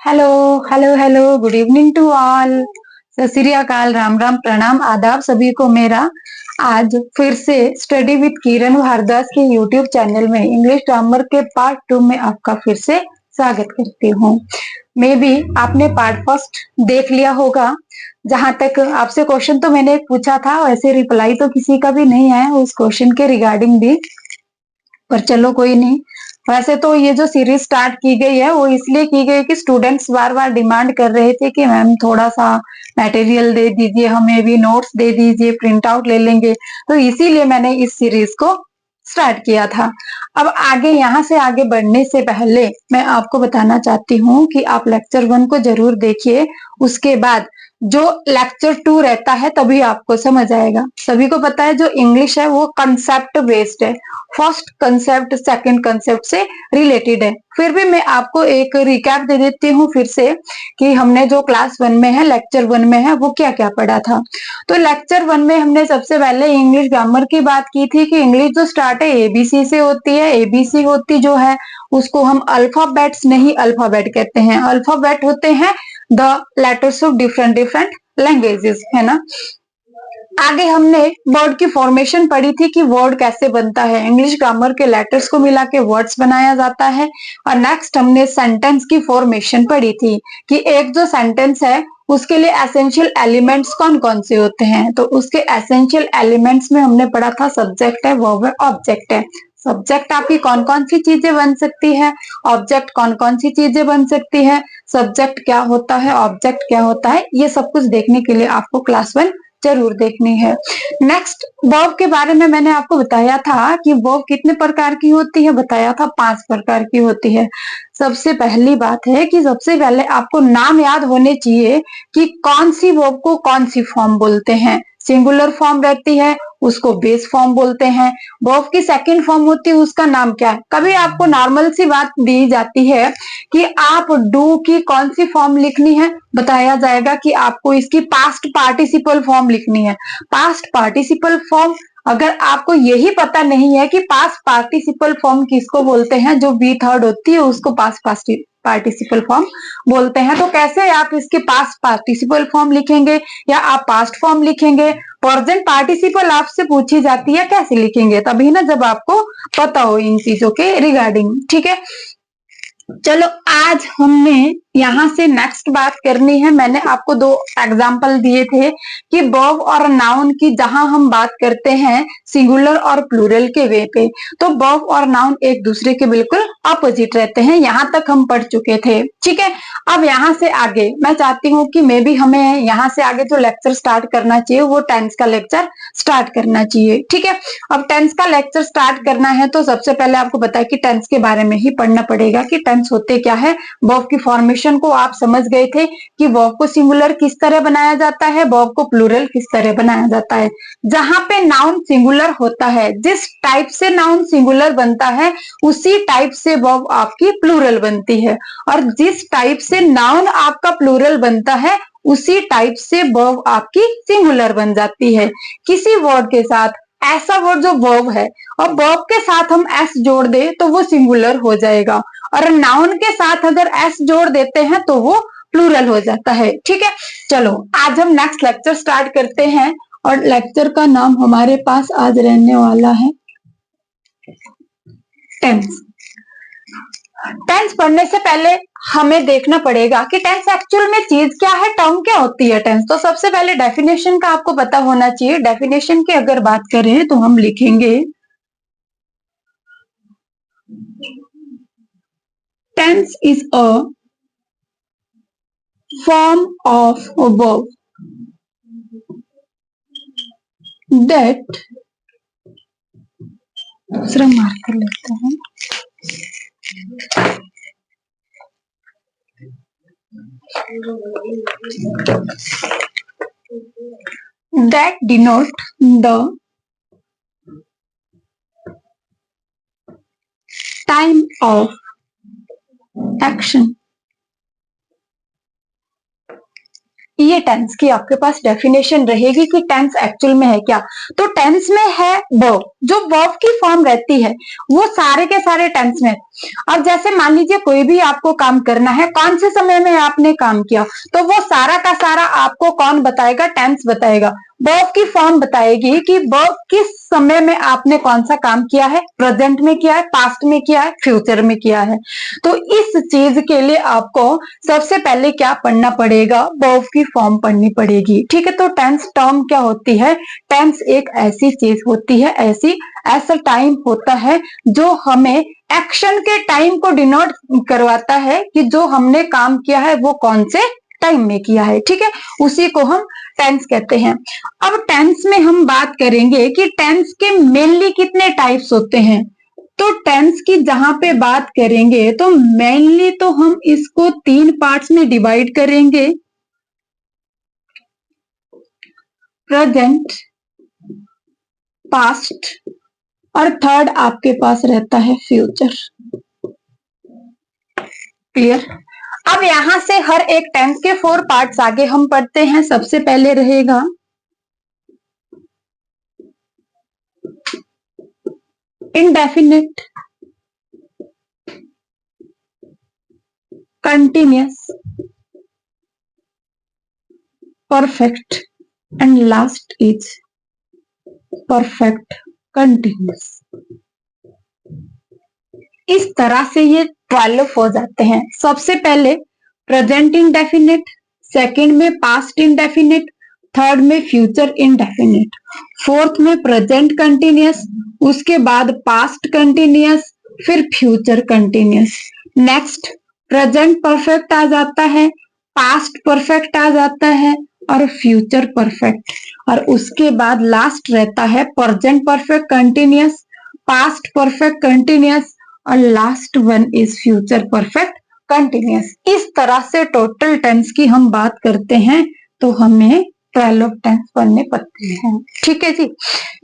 Hello, hello, hello, good evening to all. सत श्री अकाल, राम राम, प्रणाम, आदाब सभी को मेरा। आज फिर से स्टडी विद किरण भारद्वाज के यूट्यूब चैनल में इंग्लिश ग्रामर के पार्ट 2 में आपका फिर से स्वागत करती हूँ। मे बी आपने पार्ट फर्स्ट देख लिया होगा। जहां तक आपसे क्वेश्चन तो मैंने पूछा था, वैसे रिप्लाई तो किसी का भी नहीं आया उस क्वेश्चन के रिगार्डिंग भी, पर चलो कोई नहीं। वैसे तो ये जो सीरीज स्टार्ट की गई है वो इसलिए की गई कि स्टूडेंट्स बार बार डिमांड कर रहे थे कि मैम थोड़ा सा मटेरियल दे दीजिए, हमें भी नोट्स दे दीजिए, प्रिंट आउट ले लेंगे, तो इसीलिए मैंने इस सीरीज को स्टार्ट किया था। अब आगे यहाँ से आगे बढ़ने से पहले मैं आपको बताना चाहती हूँ कि आप लेक्चर 1 को जरूर देखिए। उसके बाद जो लेक्चर 2 रहता है तभी आपको समझ आएगा। सभी को पता है जो इंग्लिश है वो कंसेप्ट बेस्ड है, फर्स्ट कंसेप्ट सेकंड कंसेप्ट से रिलेटेड है। फिर भी मैं आपको एक रिकैप दे देती हूँ फिर से कि हमने जो क्लास 1 में है, लेक्चर 1 में है, वो क्या क्या पढ़ा था। तो लेक्चर 1 में हमने सबसे पहले इंग्लिश ग्रामर की बात की थी कि इंग्लिश जो स्टार्ट है एबीसी से होती है। एबीसी होती जो है उसको हम अल्फाबेट्स नहीं अल्फाबेट कहते हैं। अल्फाबेट होते हैं the letters of different different languages, है ना। आगे हमने वर्ड की फॉर्मेशन पढ़ी थी कि वर्ड कैसे बनता है। इंग्लिश ग्रामर के लेटर्स को मिला के वर्ड्स बनाया जाता है। और नेक्स्ट हमने सेंटेंस की फॉर्मेशन पढ़ी थी कि एक जो सेंटेंस है उसके लिए एसेंशियल एलिमेंट्स कौन कौन से होते हैं। तो उसके एसेंशियल एलिमेंट्स में हमने पढ़ा था सब्जेक्ट है, वर्ब है, ऑब्जेक्ट है। सब्जेक्ट आपकी कौन कौन सी चीजें बन सकती है, ऑब्जेक्ट कौन कौन सी चीजें बन सकती है, सब्जेक्ट क्या होता है, ऑब्जेक्ट क्या होता है, ये सब कुछ देखने के लिए आपको क्लास 1 जरूर देखनी है। नेक्स्ट वर्ब के बारे में मैंने आपको बताया था कि वर्ब कितने प्रकार की होती है, बताया था 5 प्रकार की होती है। सबसे पहली बात है कि सबसे पहले आपको नाम याद होने चाहिए कि कौन सी वर्ब को कौन सी फॉर्म बोलते हैं। सिंगुलर फॉर्म रहती है उसको बेस फॉर्म बोलते हैं। वर्ब की सेकंड फॉर्म होती है उसका नाम क्या है। कभी आपको नॉर्मल सी बात दी जाती है कि आप डू की कौन सी फॉर्म लिखनी है, बताया जाएगा कि आपको इसकी पास्ट पार्टिसिपल फॉर्म लिखनी है। पास्ट पार्टिसिपल फॉर्म अगर आपको यही पता नहीं है कि पास्ट पार्टिसिपल फॉर्म किसको बोलते हैं, जो बी थर्ड होती है उसको पास्ट पार्टिसिपल फॉर्म बोलते हैं, तो कैसे आप इसके पास्ट पार्टिसिपल फॉर्म लिखेंगे या आप पास्ट फॉर्म लिखेंगे। प्रेजेंट पार्टिसिपल आपसे पूछी जाती है कैसे लिखेंगे, तभी ना जब आपको पता हो इन चीजों के रिगार्डिंग, ठीक है। चलो आज हमने यहाँ से नेक्स्ट बात करनी है। मैंने आपको 2 एग्जाम्पल दिए थे कि वर्ब और नाउन की, जहां हम बात करते हैं सिंगुलर और प्लूरल के वे पे, तो वर्ब और नाउन एक दूसरे के बिल्कुल अपोजिट रहते हैं। यहाँ तक हम पढ़ चुके थे, ठीक है। अब यहाँ से आगे मैं चाहती हूँ कि मे भी हमें यहाँ से आगे जो लेक्चर स्टार्ट करना चाहिए वो टेंस का लेक्चर स्टार्ट करना चाहिए, ठीक है। अब टेंस का लेक्चर स्टार्ट करना है तो सबसे पहले आपको पता है कि टेंस के बारे में ही पढ़ना पड़ेगा कि टेंस होते क्या है। वर्ब की फॉर्मेशन को आप समझ गए थे कि वर्ब को सिंगुलर किस तरह बनाया जाता है, वर्ब को प्लूरल किस तरह बनाया जाता है। जहां पे नाउन सिंगुलर होता है, जिस टाइप से नाउन सिंगुलर बनता है उसी टाइप से वर्ब आपकी प्लूरल बनती है, और जिस टाइप से नाउन आपका प्लूरल बनता है उसी टाइप से वर्ब आपकी सिंगुलर बन जाती है। किसी वर्ड के साथ ऐसा वर्ड जो वर्ब है और वर्ब के साथ हम एस जोड़ दे तो वो सिंगुलर हो जाएगा, और नाउन के साथ अगर एस जोड़ देते हैं तो वो प्लूरल हो जाता है, ठीक है। चलो आज हम नेक्स्ट लेक्चर स्टार्ट करते हैं, और लेक्चर का नाम हमारे पास आज रहने वाला है टेंस। टेंस पढ़ने से पहले हमें देखना पड़ेगा कि टेंस एक्चुअल में चीज क्या है, टर्म क्या होती है टेंस। तो सबसे पहले डेफिनेशन का आपको पता होना चाहिए। डेफिनेशन की अगर बात करें तो हम लिखेंगे tense is a form of a verb that, दूसरा मार्कर लेते हैं, that denote the time of action ये टेंस की आपके पास डेफिनेशन रहेगी कि टेंस एक्चुअल में है क्या। तो टेंस में है वर्ब, जो वर्ब की फॉर्म रहती है वो सारे के सारे टेंस में। अब जैसे मान लीजिए कोई भी आपको काम करना है, कौन से समय में आपने काम किया, तो वो सारा का सारा आपको कौन बताएगा, टेंस बताएगा। वर्ब की फॉर्म बताएगी कि वर्ब किस समय में आपने कौन सा काम किया है, प्रेजेंट में किया है, पास्ट में किया है, फ्यूचर में किया है। तो इस चीज के लिए आपको सबसे पहले क्या पढ़ना पड़ेगा, वर्ब की फॉर्म पढ़नी पड़ेगी। ठीक है, तो टेंस टर्म क्या होती है, टेंस एक ऐसी चीज होती है, ऐसा टाइम होता है जो हमें एक्शन के टाइम को डिनोट करवाता है कि जो हमने काम किया है वो कौन से टाइम में किया है। ठीक है, उसी को हम टेंस कहते हैं। अब टेंस में हम बात करेंगे कि टेंस के मेनली कितने टाइप्स होते हैं। तो टेंस की जहां पे बात करेंगे तो मेनली तो हम इसको 3 पार्ट्स में डिवाइड करेंगे, प्रेजेंट, पास्ट और थर्ड आपके पास रहता है फ्यूचर। क्लियर। अब यहां से हर एक टेंस के 4 पार्ट्स आगे हम पढ़ते हैं। सबसे पहले रहेगा indefinite, continuous, perfect and last is perfect continuous. इस तरह से ये 12 हो जाते हैं। सबसे पहले प्रेजेंट इंडेफिनिट, सेकंड में पास्ट इंडेफिनिट, थर्ड में फ्यूचर इंडेफिनिट, फोर्थ में प्रेजेंट कंटिन्यूअस, उसके बाद पास्ट कंटिन्यूअस, फिर future continuous. Next present perfect आ जाता है, पास्ट परफेक्ट आ जाता है और फ्यूचर परफेक्ट। और उसके बाद लास्ट रहता है present perfect continuous, past perfect continuous और last one is future perfect continuous. इस तरह से टोटल टेंस की हम बात करते हैं तो हमें 12 टेंस पढ़ने पड़ते हैं। ठीक है जी,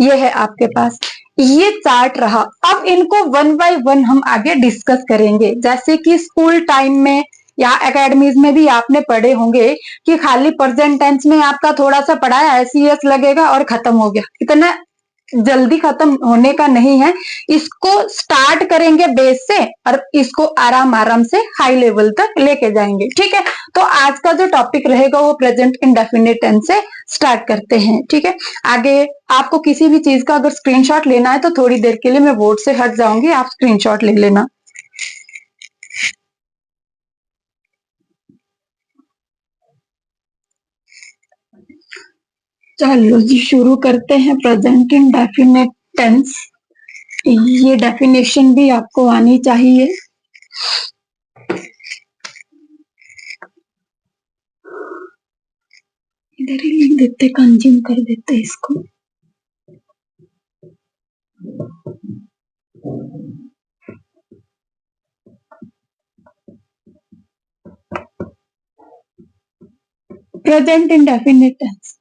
ये है आपके पास ये चार्ट रहा। अब इनको 1 बाय 1 हम आगे डिस्कस करेंगे। जैसे कि स्कूल टाइम में या एकेडमीज में भी आपने पढ़े होंगे कि खाली प्रेजेंट टेंस में आपका थोड़ा सा पढ़ाया एस लगेगा और खत्म हो गया। इतना जल्दी खत्म होने का नहीं है, इसको स्टार्ट करेंगे बेस से और इसको आराम आराम से हाई लेवल तक लेके जाएंगे। ठीक है, तो आज का जो टॉपिक रहेगा वो प्रेजेंट इंडेफिनिट टेंस से स्टार्ट करते हैं। ठीक है, आगे आपको किसी भी चीज का अगर स्क्रीनशॉट लेना है तो थोड़ी देर के लिए मैं बोर्ड से हट जाऊंगी, आप स्क्रीनशॉट ले लेना। चलो जी शुरू करते हैं प्रेजेंट इंडेफिनिट टेंस। ये डेफिनेशन भी आपको आनी चाहिए। इधर ही लिख देते, कंज्यूम कर देते इसको। प्रेजेंट इंडेफिनिट टेंस,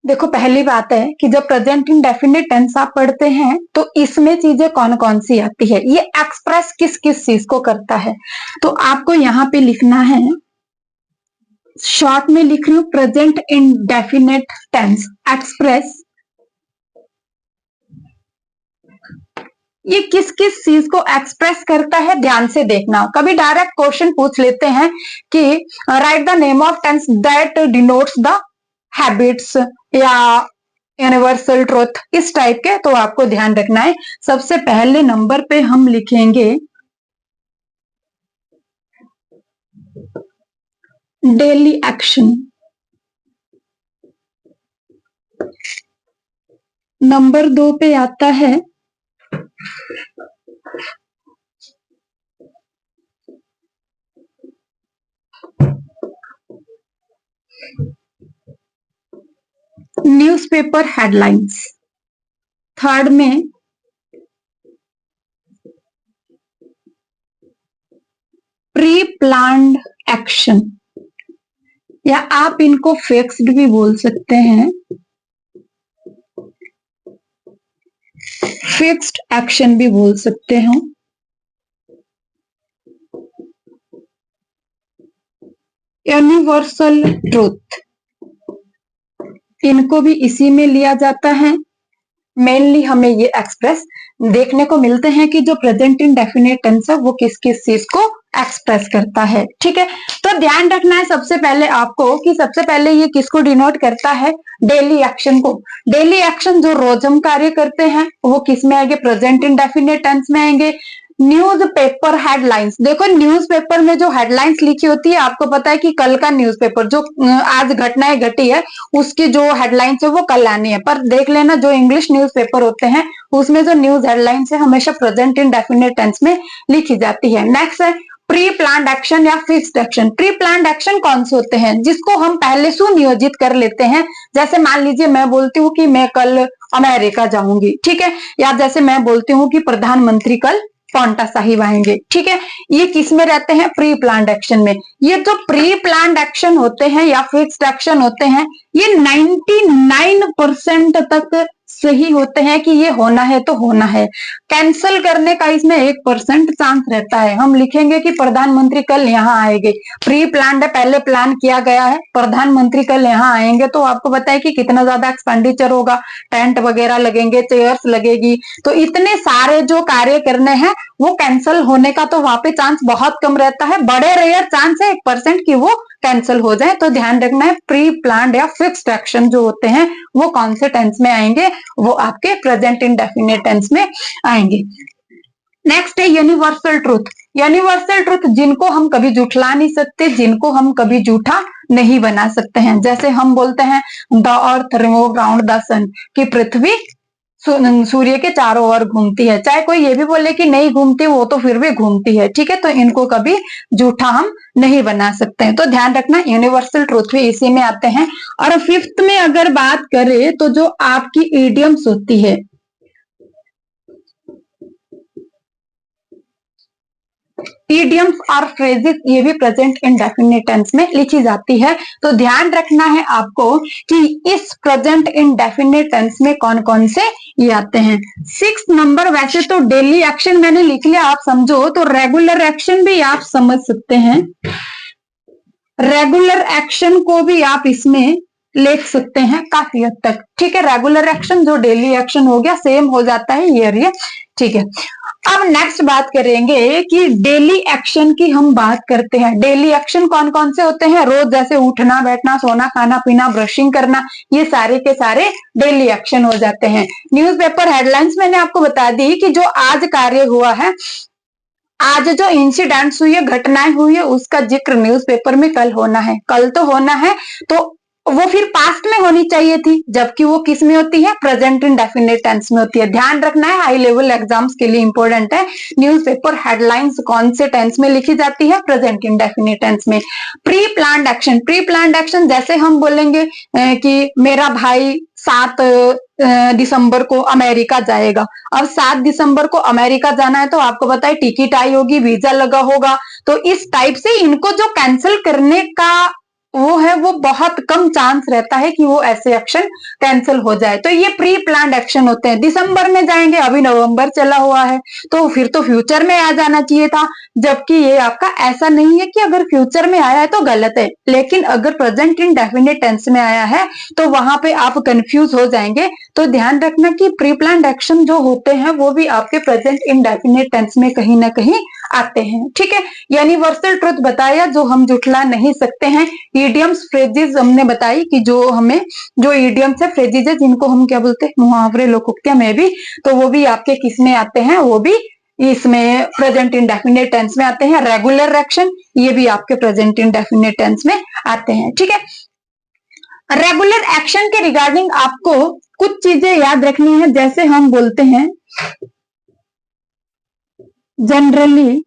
देखो पहली बात है कि जब प्रेजेंट इंडेफिनिट टेंस आप पढ़ते हैं तो इसमें चीजें कौन कौन सी आती है, ये एक्सप्रेस किस किस चीज को करता है। तो आपको यहाँ पे लिखना है, शॉर्ट में लिख रही हूं, प्रेजेंट इंडेफिनिट टेंस एक्सप्रेस ये किस किस चीज को एक्सप्रेस करता है, ध्यान से देखना। कभी डायरेक्ट क्वेश्चन पूछ लेते हैं कि write the name of tense that denotes the habits या यूनिवर्सल ट्रूथ, इस टाइप के, तो आपको ध्यान रखना है। सबसे पहले नंबर पे हम लिखेंगे डेली एक्शन, नंबर 2 पे आता है न्यूज़पेपर हेडलाइंस, थर्ड में प्री प्लान्ड एक्शन या आप इनको फिक्स्ड भी बोल सकते हैं, फिक्स्ड एक्शन भी बोल सकते हो। यूनिवर्सल ट्रूथ, इनको भी इसी में लिया जाता है। मेनली हमें ये एक्सप्रेस देखने को मिलते हैं कि जो प्रेजेंट इंडेफिनिट टेंस है वो किस किस चीज को एक्सप्रेस करता है। ठीक है, तो ध्यान रखना है सबसे पहले आपको कि सबसे पहले ये किसको डिनोट करता है, डेली एक्शन को। डेली एक्शन जो रोज हम कार्य करते हैं वो किस में आएंगे, प्रेजेंट इंडेफिनिट टेंस में आएंगे। न्यूज़पेपर हेडलाइंस, देखो न्यूज़पेपर में जो हेडलाइंस लिखी होती है, आपको पता है कि कल का न्यूज़पेपर जो आज घटनाएं घटी है उसकी जो हेडलाइंस है वो कल आनी है। पर देख लेना जो इंग्लिश न्यूज़पेपर होते हैं उसमें जो न्यूज हेडलाइंस है हमेशा प्रेजेंट इंडेफिनिट टेंस में लिखी जाती है। नेक्स्ट है प्री प्लान्ड एक्शन या fixed action. Pre planned action कौन से होते हैं, जिसको हम पहले सुनियोजित कर लेते हैं। जैसे मान लीजिए मैं बोलती हूँ कि मैं कल अमेरिका जाऊंगी, ठीक है, या जैसे मैं बोलती हूँ कि प्रधानमंत्री कल पांवटा साहिब आएंगे। ठीक है, ये किस में रहते हैं, प्री प्लान्ड एक्शन में। ये जो प्री प्लान्ड एक्शन होते हैं या फिक्स्ड एक्शन होते हैं ये 99% तक सही होते हैं कि ये होना है तो होना है। कैंसल करने का इसमें 1% चांस रहता है। हम लिखेंगे कि प्रधानमंत्री कल यहाँ आएंगे, प्री प्लान्ड है, पहले प्लान किया गया है, प्रधानमंत्री कल यहाँ आएंगे, तो आपको पता है कि कितना ज्यादा एक्सपेंडिचर होगा, टेंट वगैरह लगेंगे, चेयर्स लगेगी, तो इतने सारे जो कार्य करने हैं वो कैंसल होने का तो वहां पे चांस बहुत कम रहता है। बड़े रेयर चांस है 1% की वो कैंसिल हो जाए। तो ध्यान रखना है प्री प्लान्ड या फिक्स्ड एक्शन जो होते हैं वो कौन से टेंस में आएंगे, वो आपके प्रेजेंट इंडेफिनिट टेंस में आएंगे। नेक्स्ट है यूनिवर्सल ट्रूथ। यूनिवर्सल ट्रूथ जिनको हम कभी झूठला नहीं सकते, जिनको हम कभी झूठा नहीं बना सकते हैं। जैसे हम बोलते हैं the earth revolves round the sun, कि पृथ्वी सूर्य के चारों ओर घूमती है। चाहे कोई ये भी बोले कि नहीं घूमती, वो तो फिर भी घूमती है। ठीक है, तो इनको कभी झूठा हम नहीं बना सकते हैं। तो ध्यान रखना यूनिवर्सल ट्रूथ भी इसी में आते हैं। और फिफ्थ में अगर बात करें तो जो आपकी इडियम्स होती है, इडियम्स और फ्रेजेस, ये भी प्रेजेंट इंडेफिनिट टेंस में लिखी जाती है। तो ध्यान रखना है आपको कि इस प्रेजेंट इंडेफिनिट टेंस में कौन कौन से ये आते हैं। 6 नंबर, वैसे तो डेली एक्शन मैंने लिख लिया, आप समझो, तो रेगुलर एक्शन भी आप समझ सकते हैं। रेगुलर एक्शन को भी आप इसमें लिख सकते हैं काफी हद तक। ठीक है, रेगुलर एक्शन जो डेली एक्शन हो गया सेम हो जाता है ये। ठीक है, अब नेक्स्ट बात करेंगे कि डेली एक्शन की हम बात करते हैं। डेली एक्शन कौन कौन से होते हैं, रोज जैसे उठना बैठना सोना खाना पीना ब्रशिंग करना, ये सारे के सारे डेली एक्शन हो जाते हैं। न्यूज़पेपर हेडलाइंस मैंने आपको बता दी कि जो आज कार्य हुआ है, आज जो इंसिडेंट्स हुई है, घटनाएं हुई है, उसका जिक्र न्यूज़पेपर में कल होना है। कल तो होना है तो वो फिर पास्ट में होनी चाहिए थी, जबकि वो किस में होती है, प्रेजेंट इंडेफिनिट टेंस में होती है। ध्यान रखना है, हाई लेवल एग्जाम्स के लिए इंपॉर्टेंट है। न्यूज़पेपर हेडलाइंस कौन से टेंस में लिखी जाती है, प्रेजेंट इंडेफिनिट टेंस में। Pre planned action, pre planned action जैसे हम बोलेंगे कि मेरा भाई 7 दिसंबर को अमेरिका जाएगा। अब 7 दिसंबर को अमेरिका जाना है तो आपको पता है टिकट आई होगी, वीजा लगा होगा, तो इस टाइप से इनको जो कैंसिल करने का वो है वो बहुत कम चांस रहता है कि वो ऐसे एक्शन कैंसिल हो जाए। तो ये प्री प्लान्ड एक्शन होते हैं। दिसंबर में जाएंगे, अभी नवंबर चला हुआ है तो फिर तो फ्यूचर में आ जाना चाहिए था, जबकि ये आपका ऐसा नहीं है कि अगर फ्यूचर में आया है तो गलत है, लेकिन अगर प्रेजेंट इंडेफिनिट टेंस में आया है तो वहां पे आप कंफ्यूज हो जाएंगे। तो ध्यान रखना कि प्री प्लान्ड एक्शन जो होते हैं वो भी आपके प्रेजेंट इंडेफिनिट टेंस में कहीं ना कहीं आते हैं। ठीक है, यूनिवर्सल ट्रुथ बताया जो हम जुटला नहीं सकते हैं। इडियम्स फ्रेजेस हमने बताई कि जो हमें जो इडियम्स है फ्रेजेस है जिनको हम क्या बोलते हैं, मुहावरे लोकोक्तियां में भी, तो वो भी आपके किस में आते हैं, वो भी इसमें प्रेजेंट इंडेफिनिट टेंस में आते हैं। रेगुलर एक्शन ये भी आपके प्रेजेंट इंडेफिनिट टेंस में आते हैं। ठीक है, रेगुलर एक्शन के रिगार्डिंग आपको कुछ चीजें याद रखनी है। जैसे हम बोलते हैं जनरली,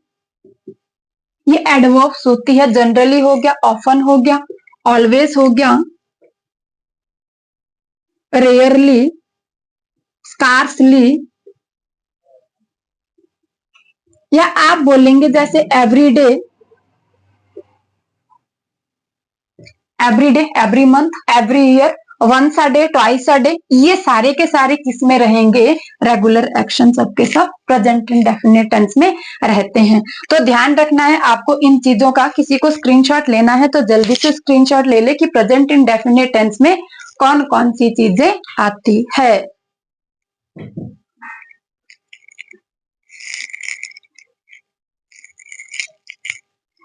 ये एडवर्ब्स होती है। जनरली हो गया, ऑफन हो गया, ऑलवेज हो गया, रेयरली, स्कार्सली, या आप बोलेंगे जैसे everyday, every day, every month, every year, once a day, twice a day, ये सारे के सारे किस में रहेंगे? रेगुलर एक्शन सबके सब प्रेजेंट इंडेफिनिट टेंस में रहते हैं। तो ध्यान रखना है आपको इन चीजों का। किसी को स्क्रीनशॉट लेना है तो जल्दी से स्क्रीनशॉट ले ले कि प्रेजेंट इंडेफिनिट टेंस में कौन कौन सी चीजें आती है।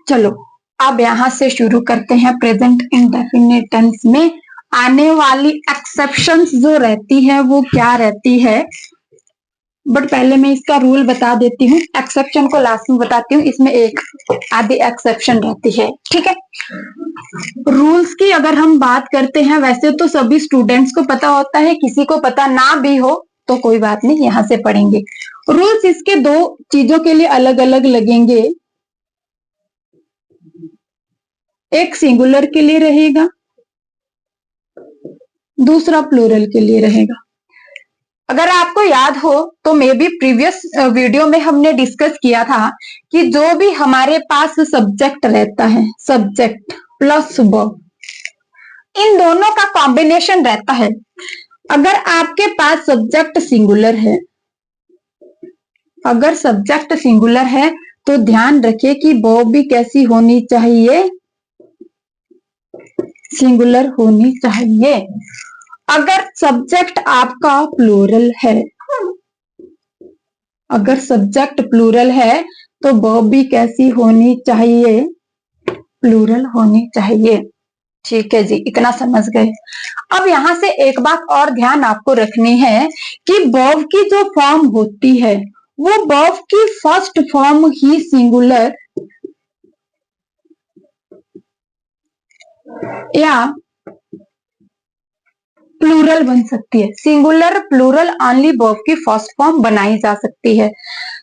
चलो अब यहां से शुरू करते हैं। प्रेजेंट इंडेफिनिट टेंस में आने वाली एक्सेप्शंस जो रहती है वो क्या रहती है, बट पहले मैं इसका रूल बता देती हूँ। एक्सेप्शन को लास्ट में बताती हूँ। इसमें एक आधी एक्सेप्शन रहती है, ठीक है। रूल्स की अगर हम बात करते हैं, वैसे तो सभी स्टूडेंट्स को पता होता है, किसी को पता ना भी हो तो कोई बात नहीं, यहां से पढ़ेंगे। रूल्स इसके दो चीजों के लिए अलग अलग लगेंगे। एक सिंगुलर के लिए रहेगा, दूसरा प्लूरल के लिए रहेगा। अगर आपको याद हो तो मे बी प्रीवियस वीडियो में हमने डिस्कस किया था कि जो भी हमारे पास सब्जेक्ट रहता है, सब्जेक्ट प्लस वर्ब, इन दोनों का कॉम्बिनेशन रहता है। अगर आपके पास सब्जेक्ट सिंगुलर है, अगर सब्जेक्ट सिंगुलर है तो ध्यान रखें कि वर्ब भी कैसी होनी चाहिए? सिंगुलर होनी चाहिए। अगर सब्जेक्ट आपका प्लूरल है, अगर सब्जेक्ट प्लूरल है तो वर्ब भी कैसी होनी चाहिए? प्लूरल होनी चाहिए। ठीक है जी, इतना समझ गए। अब यहां से एक बात और ध्यान आपको रखनी है कि वर्ब की जो फॉर्म होती है वो वर्ब की फर्स्ट फॉर्म ही सिंगुलर या प्लूरल बन सकती है। सिंगुलर प्लूरल ओनली वर्ब की फर्स्ट फॉर्म बनाई जा सकती है।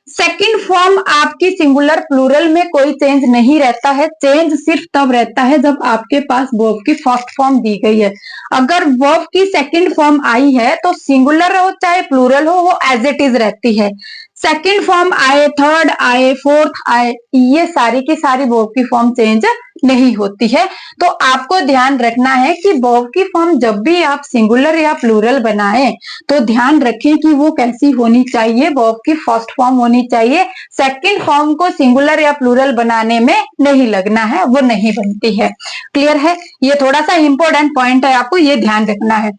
सेकंड फॉर्म आपकी सिंगुलर प्लूरल में कोई चेंज नहीं रहता है। चेंज सिर्फ तब रहता है जब आपके पास वर्ब की फर्स्ट फॉर्म दी गई है। अगर वर्ब की सेकंड फॉर्म आई है तो सिंगुलर हो चाहे प्लूरल हो, वो एज इट इज रहती है। सेकंड फॉर्म आए, थर्ड आए, फोर्थ आए, ये सारी की सारी वर्ब की फॉर्म चेंज नहीं होती है। तो आपको ध्यान रखना है कि वर्ब की फॉर्म जब भी आप सिंगुलर या प्लूरल बनाएं तो ध्यान रखें कि वो कैसी होनी चाहिए? वर्ब की फर्स्ट फॉर्म होनी चाहिए। सेकंड फॉर्म को सिंगुलर या प्लूरल बनाने में नहीं लगना है, वो नहीं बनती है। क्लियर है? ये थोड़ा सा इंपॉर्टेंट पॉइंट है, आपको ये ध्यान रखना है।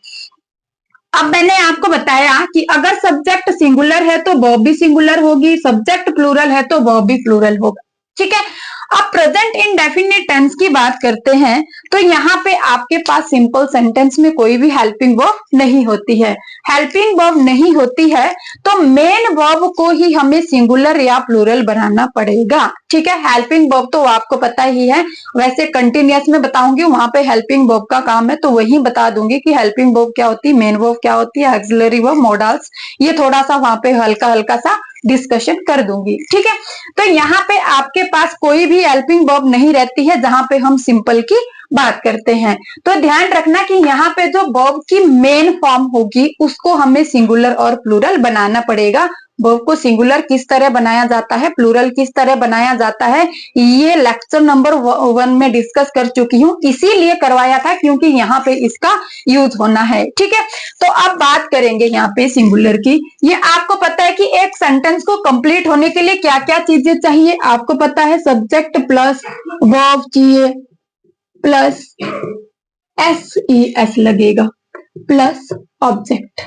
अब मैंने आपको बताया कि अगर सब्जेक्ट सिंगुलर है तो वर्ब भी सिंगुलर होगी, सब्जेक्ट प्लूरल है तो वर्ब भी प्लूरल होगा। ठीक है। अब प्रेजेंट इंडेफिनिट टेंस की बात करते हैं तो यहाँ पे आपके पास सिंपल सेंटेंस में कोई भी हेल्पिंग वर्ब नहीं होती है। हेल्पिंग वर्ब नहीं होती है तो मेन वर्ब को ही हमें सिंगुलर या प्लूरल बनाना पड़ेगा। ठीक है। हेल्पिंग वर्ब तो आपको पता ही है, वैसे कंटिन्यूअस में बताऊंगी, वहां पे हेल्पिंग वर्ब का काम है तो वही बता दूंगी कि हेल्पिंग वर्ब क्या होती है, मेन वर्ब क्या होती है, ऑक्सिलरी वर्ब, मोडल्स, ये थोड़ा सा वहां पे हल्का हल्का सा डिस्कशन कर दूंगी। ठीक है। तो यहाँ पे आपके पास कोई भी हेल्पिंग वर्ब नहीं रहती है जहां पे हम सिंपल की बात करते हैं। तो ध्यान रखना कि यहाँ पे जो वर्ब की मेन फॉर्म होगी उसको हमें सिंगुलर और प्लूरल बनाना पड़ेगा। वर्ब को सिंगुलर किस तरह बनाया जाता है, प्लूरल किस तरह बनाया जाता है, ये लेक्चर नंबर 1 में डिस्कस कर चुकी हूँ, इसीलिए करवाया था क्योंकि यहाँ पे इसका यूज होना है। ठीक है। तो अब बात करेंगे यहाँ पे सिंगुलर की। ये आपको पता है कि एक सेंटेंस को कंप्लीट होने के लिए क्या क्या चीजें चाहिए? आपको पता है सब्जेक्ट प्लस वर्ब चाहिए, प्लस एस लगेगा, प्लस ऑब्जेक्ट।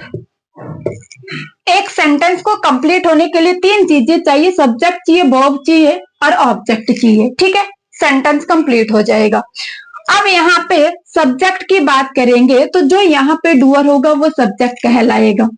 एक सेंटेंस को कंप्लीट होने के लिए 3 चीजें चाहिए, सब्जेक्ट चाहिए, वर्ब चाहिए और ऑब्जेक्ट चाहिए। ठीक है। सेंटेंस कंप्लीट हो जाएगा। अब यहाँ पे सब्जेक्ट की बात करेंगे तो जो यहाँ पे डूअर होगा वो सब्जेक्ट कहलाएगा।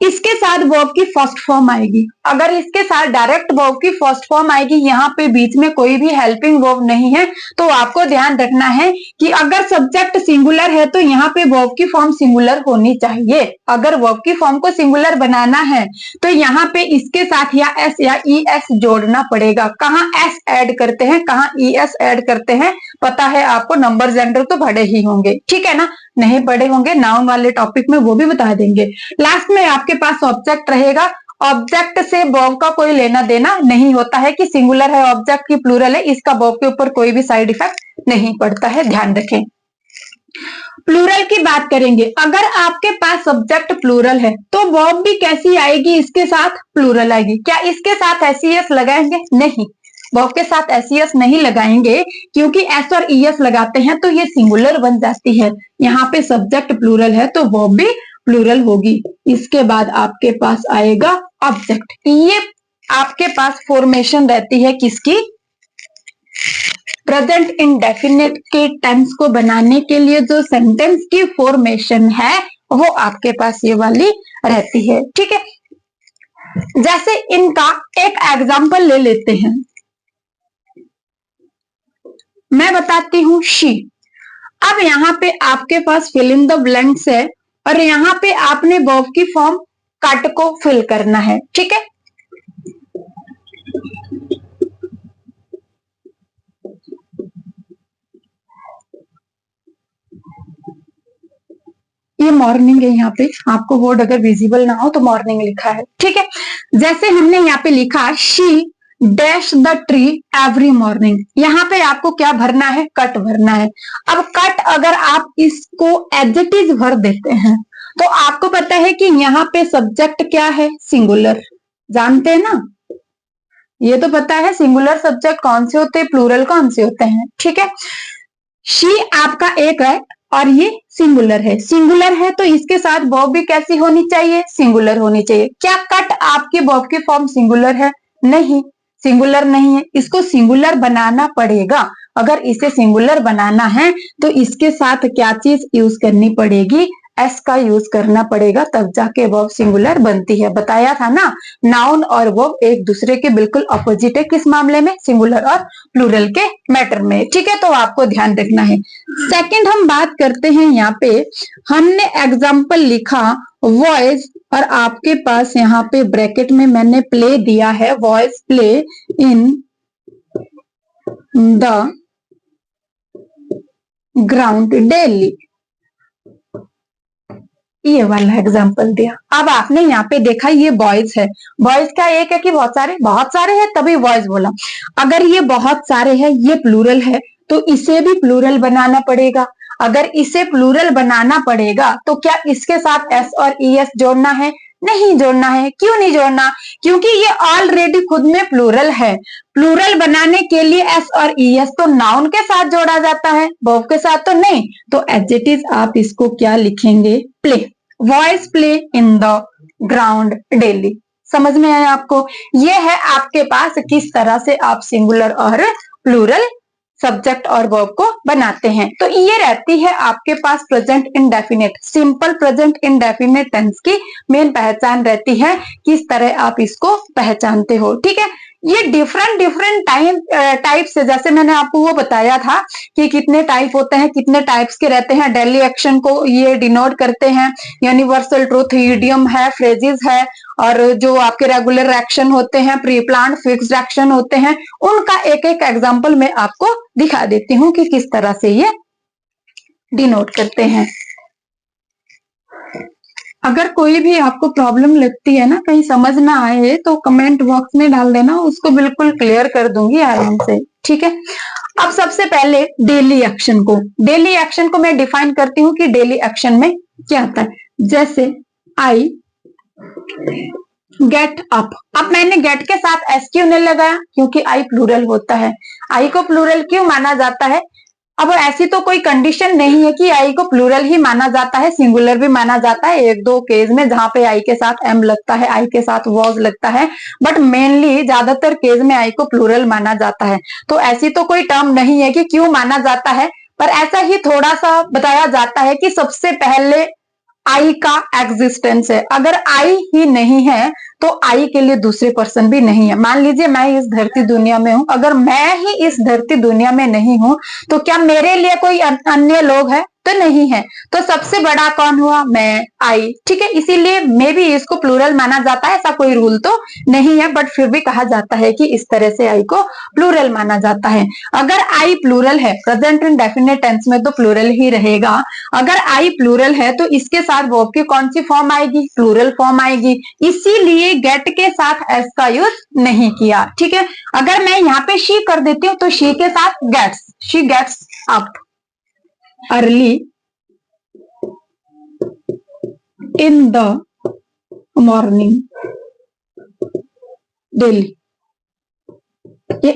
इसके साथ वर्ब की फर्स्ट फॉर्म आएगी। अगर इसके साथ डायरेक्ट वर्ब की फर्स्ट फॉर्म आएगी, यहाँ पे बीच में कोई भी हेल्पिंग वर्ब नहीं है, तो आपको ध्यान रखना है कि अगर सब्जेक्ट सिंगुलर है तो यहाँ पे वर्ब की फॉर्म सिंगुलर होनी चाहिए। अगर वर्ब की फॉर्म को सिंगुलर बनाना है तो यहाँ पे इसके साथ या एस या ई एस जोड़ना पड़ेगा। कहाँ एस ऐड करते हैं, कहाँ ई एस ऐड करते हैं, पता है आपको? नंबर जेंडर तो पढ़े ही होंगे, ठीक है ना? नहीं पढ़े होंगे नाउन वाले टॉपिक में वो भी बता देंगे। लास्ट में आपके पास ऑब्जेक्ट रहेगा। ऑब्जेक्ट से वर्ब का कोई लेना देना नहीं होता है कि सिंगुलर है ऑब्जेक्ट की प्लूरल है, इसका वर्ब के ऊपर कोई भी साइड इफेक्ट नहीं पड़ता है, ध्यान रखें। प्लूरल की बात करेंगे, अगर आपके पास सब्जेक्ट प्लूरल है तो वर्ब भी कैसी आएगी, इसके साथ प्लूरल आएगी। क्या इसके साथ एस लगाएंगे? नहीं, वर्ब के साथ एस नहीं लगाएंगे, क्योंकि एस और ईएस लगाते हैं तो ये सिंगुलर बन जाती है। यहाँ पे सब्जेक्ट प्लूरल है तो वर्ब भी प्लूरल होगी। इसके बाद आपके पास आएगा ऑब्जेक्ट। ये आपके पास फॉर्मेशन रहती है किसकी? प्रेजेंट इंडेफिनिट के टेंस को बनाने के लिए जो सेंटेंस की फॉर्मेशन है वो आपके पास ये वाली रहती है। ठीक है, जैसे इनका एक एग्जांपल ले लेते हैं, मैं बताती हूं शी। अब यहाँ पे आपके पास फिल इन द ब्लैंक्स है और यहाँ पे आपने वर्ब की फॉर्म कट को फिल करना है। ठीक है, ये मॉर्निंग है, यहाँ पे आपको वर्ड अगर विजिबल ना हो तो मॉर्निंग लिखा है। ठीक है, जैसे हमने यहाँ पे लिखा she dash the tree every morning, यहाँ पे आपको क्या भरना है? कट भरना है। अब कट अगर आप इसको एडजेक्टिव भर देते हैं तो आपको पता है कि यहाँ पे सब्जेक्ट क्या है? सिंगुलर। जानते हैं ना, ये तो पता है सिंगुलर सब्जेक्ट कौन से होते हैं, प्लूरल कौन से होते हैं। ठीक है, शी आपका एक है और ये सिंगुलर है। सिंगुलर है तो इसके साथ वर्ब भी कैसी होनी चाहिए? सिंगुलर होनी चाहिए। क्या कट आपके वर्ब की फॉर्म सिंगुलर है? नहीं, सिंगुलर नहीं है। इसको सिंगुलर बनाना पड़ेगा। अगर इसे सिंगुलर बनाना है तो इसके साथ क्या चीज यूज करनी पड़ेगी? एस का यूज करना पड़ेगा, तब जाके वर्ब सिंगुलर बनती है। बताया था ना, नाउन और वर्ब एक दूसरे के बिल्कुल अपोजिट है। किस मामले में? सिंगुलर और प्लूरल के मैटर में। ठीक है, तो आपको ध्यान रखना है। सेकंड हम बात करते हैं, यहाँ पे हमने एग्जाम्पल लिखा वॉइस और आपके पास यहाँ पे ब्रैकेट में मैंने प्ले दिया है, voice play in the ground daily, ये वाला एग्जाम्पल दिया। अब आपने यहाँ पे देखा ये बॉयज है, बॉयज का एक है कि बहुत सारे? बहुत सारे हैं, तभी बॉयज बोला। अगर ये बहुत सारे हैं, ये प्लूरल है तो इसे भी प्लूरल बनाना पड़ेगा। अगर इसे प्लूरल बनाना पड़ेगा तो क्या इसके साथ एस और ईएस जोड़ना है? नहीं जोड़ना है। क्यों नहीं जोड़ना? क्योंकि ये ऑलरेडी खुद में प्लूरल है। प्लूरल बनाने के लिए एस और ईएस तो नाउन के साथ जोड़ा जाता है, वर्ब के साथ तो नहीं। तो एडजेक्टिव आप इसको क्या लिखेंगे? Play. Voice play in the ground daily. समझ में आया आपको? ये है आपके पास किस तरह से आप सिंगुलर और प्लूरल सब्जेक्ट और वर्ब को बनाते हैं। तो ये रहती है आपके पास present indefinite, simple present indefinite tense की मेन पहचान रहती है। किस तरह आप इसको पहचानते हो। ठीक है, ये डिफरेंट टाइप्स है। जैसे मैंने आपको वो बताया था कि कितने टाइप होते हैं, कितने टाइप्स के रहते हैं। डेली एक्शन को ये डिनोट करते हैं, यूनिवर्सल ट्रूथ, इडियम है, फ्रेजेस है, और जो आपके रेगुलर एक्शन होते हैं, प्री प्लान्ड फिक्स्ड एक्शन होते हैं, उनका एक एक एग्जांपल मैं आपको दिखा देती हूँ कि किस तरह से ये डिनोट करते हैं। अगर कोई भी आपको प्रॉब्लम लगती है ना, कहीं समझ ना आए, तो कमेंट बॉक्स में डाल देना, उसको बिल्कुल क्लियर कर दूंगी आराम से। ठीक है, अब सबसे पहले डेली एक्शन को मैं डिफाइन करती हूँ कि डेली एक्शन में क्या आता है। जैसे आई गेट अप। अब मैंने गेट के साथ एस क्यों नहीं लगाया? क्योंकि आई प्लूरल होता है। आई को प्लूरल क्यों माना जाता है? अब ऐसी तो कोई कंडीशन नहीं है कि आई को प्लूरल ही माना जाता है, सिंगुलर भी माना जाता है। एक दो केस में जहां पे आई के साथ एम लगता है, आई के साथ वॉज लगता है, बट मेनली ज्यादातर केस में आई को प्लूरल माना जाता है। तो ऐसी तो कोई टर्म नहीं है कि क्यों माना जाता है, पर ऐसा ही थोड़ा सा बताया जाता है कि सबसे पहले आई का एग्जिस्टेंस है। अगर आई ही नहीं है तो आई के लिए दूसरे पर्सन भी नहीं है। मान लीजिए मैं इस धरती दुनिया में हूं, अगर मैं ही इस धरती दुनिया में नहीं हूं तो क्या मेरे लिए कोई अन्य लोग है? तो नहीं है। तो सबसे बड़ा कौन हुआ? मैं, आई। ठीक है, इसीलिए मे भी इसको प्लूरल माना जाता है। ऐसा कोई रूल तो नहीं है, बट फिर भी कहा जाता है कि इस तरह से आई को प्लूरल माना जाता है। अगर आई प्लूरल है, प्रेजेंट इंडेफिनिट टेंस में तो प्लूरल ही रहेगा। अगर आई प्लूरल है तो इसके साथ वर्ब की कौन सी फॉर्म आएगी? प्लूरल फॉर्म आएगी। इसीलिए गेट के साथ एस का यूज नहीं किया। ठीक है, अगर मैं यहाँ पे शी कर देती हूँ तो शी के साथ gets, she gets up early in the morning daily. ये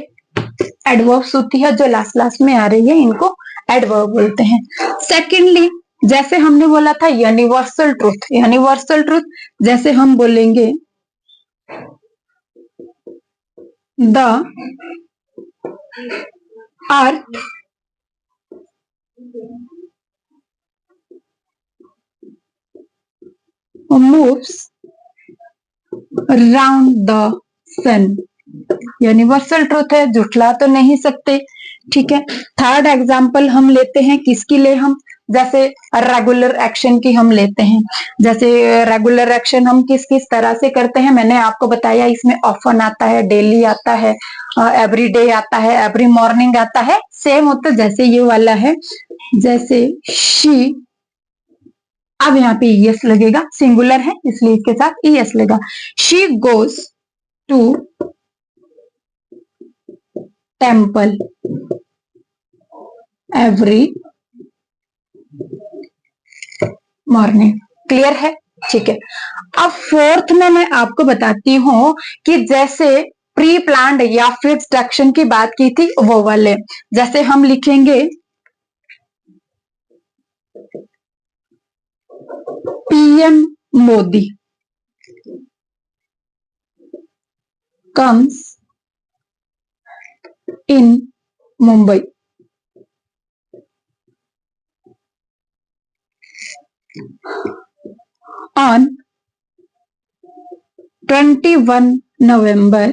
एडवर्ब्स होती है जो लास्ट में आ रही है, इनको एडवर्ब बोलते हैं। सेकेंडली, जैसे हमने बोला था यूनिवर्सल ट्रूथ, यूनिवर्सल ट्रूथ जैसे हम बोलेंगे the earth moves round the sun. Universal truth है, जुटला तो नहीं सकते, ठीक है। थर्ड एग्जाम्पल हम लेते हैं, किसकी ले हम, जैसे रेगुलर एक्शन की हम लेते हैं। जैसे रेगुलर एक्शन हम किस किस तरह से करते हैं, मैंने आपको बताया, इसमें ऑफन आता है, डेली आता है, एवरी डे आता है, एवरी मॉर्निंग आता है। सेम होता है जैसे ये वाला है, जैसे शी, अब यहाँ पे ईएस लगेगा, सिंगुलर है इसलिए इसके साथ ईएस लगा। She goes to temple every morning. Clear है, ठीक है। अब फोर्थ में मैं आपको बताती हूं कि जैसे प्री प्लान्ड या फिक्स्ड एक्शन की बात की थी वो वाले, जैसे हम लिखेंगे PM Modi comes in Mumbai on 21 November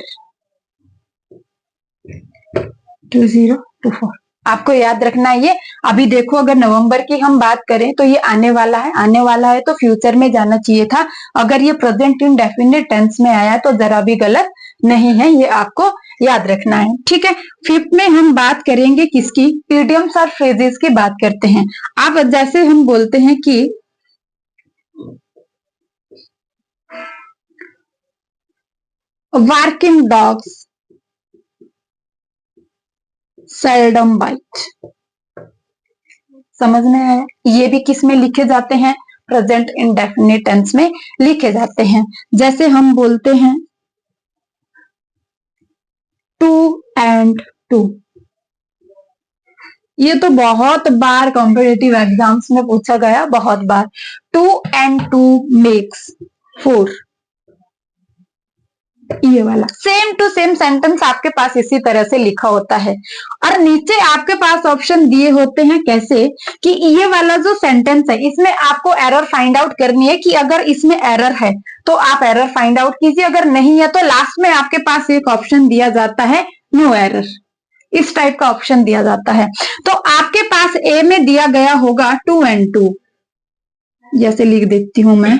2024। आपको याद रखना है ये। अभी देखो, अगर नवंबर की हम बात करें तो ये आने वाला है, आने वाला है तो फ्यूचर में जाना चाहिए था। अगर ये प्रेजेंट इंडेफिनिट टेंस में आया तो जरा भी गलत नहीं है, ये आपको याद रखना है, ठीक है। फिफ्थ में हम बात करेंगे किसकी, इडियम्स और फ्रेजेस की बात करते हैं। अब जैसे हम बोलते हैं कि वर्किंग डॉग्स सेल्डम बाइट, समझ में आया। ये भी किस में लिखे जाते हैं, प्रेजेंट इंडेफिनिट टेंस में लिखे जाते हैं। जैसे हम बोलते हैं टू एंड टू, ये तो बहुत बार कॉम्पिटिटिव एग्जाम्स में पूछा गया, बहुत बार। टू एंड टू मेक्स 4, ये वाला सेम टू सेम सेंटेंस आपके पास इसी तरह से लिखा होता है, और नीचे आपके पास ऑप्शन दिए होते हैं कैसे, कि ये वाला जो सेंटेंस है इसमें आपको एरर फाइंड आउट करनी है, कि अगर इसमें एरर है तो आप एरर फाइंड आउट कीजिए, अगर नहीं है तो लास्ट में आपके पास एक ऑप्शन दिया जाता है नो एरर, इस टाइप का ऑप्शन दिया जाता है। तो आपके पास ए में दिया गया होगा 2 एंड 2, जैसे लिख देती हूं मैं,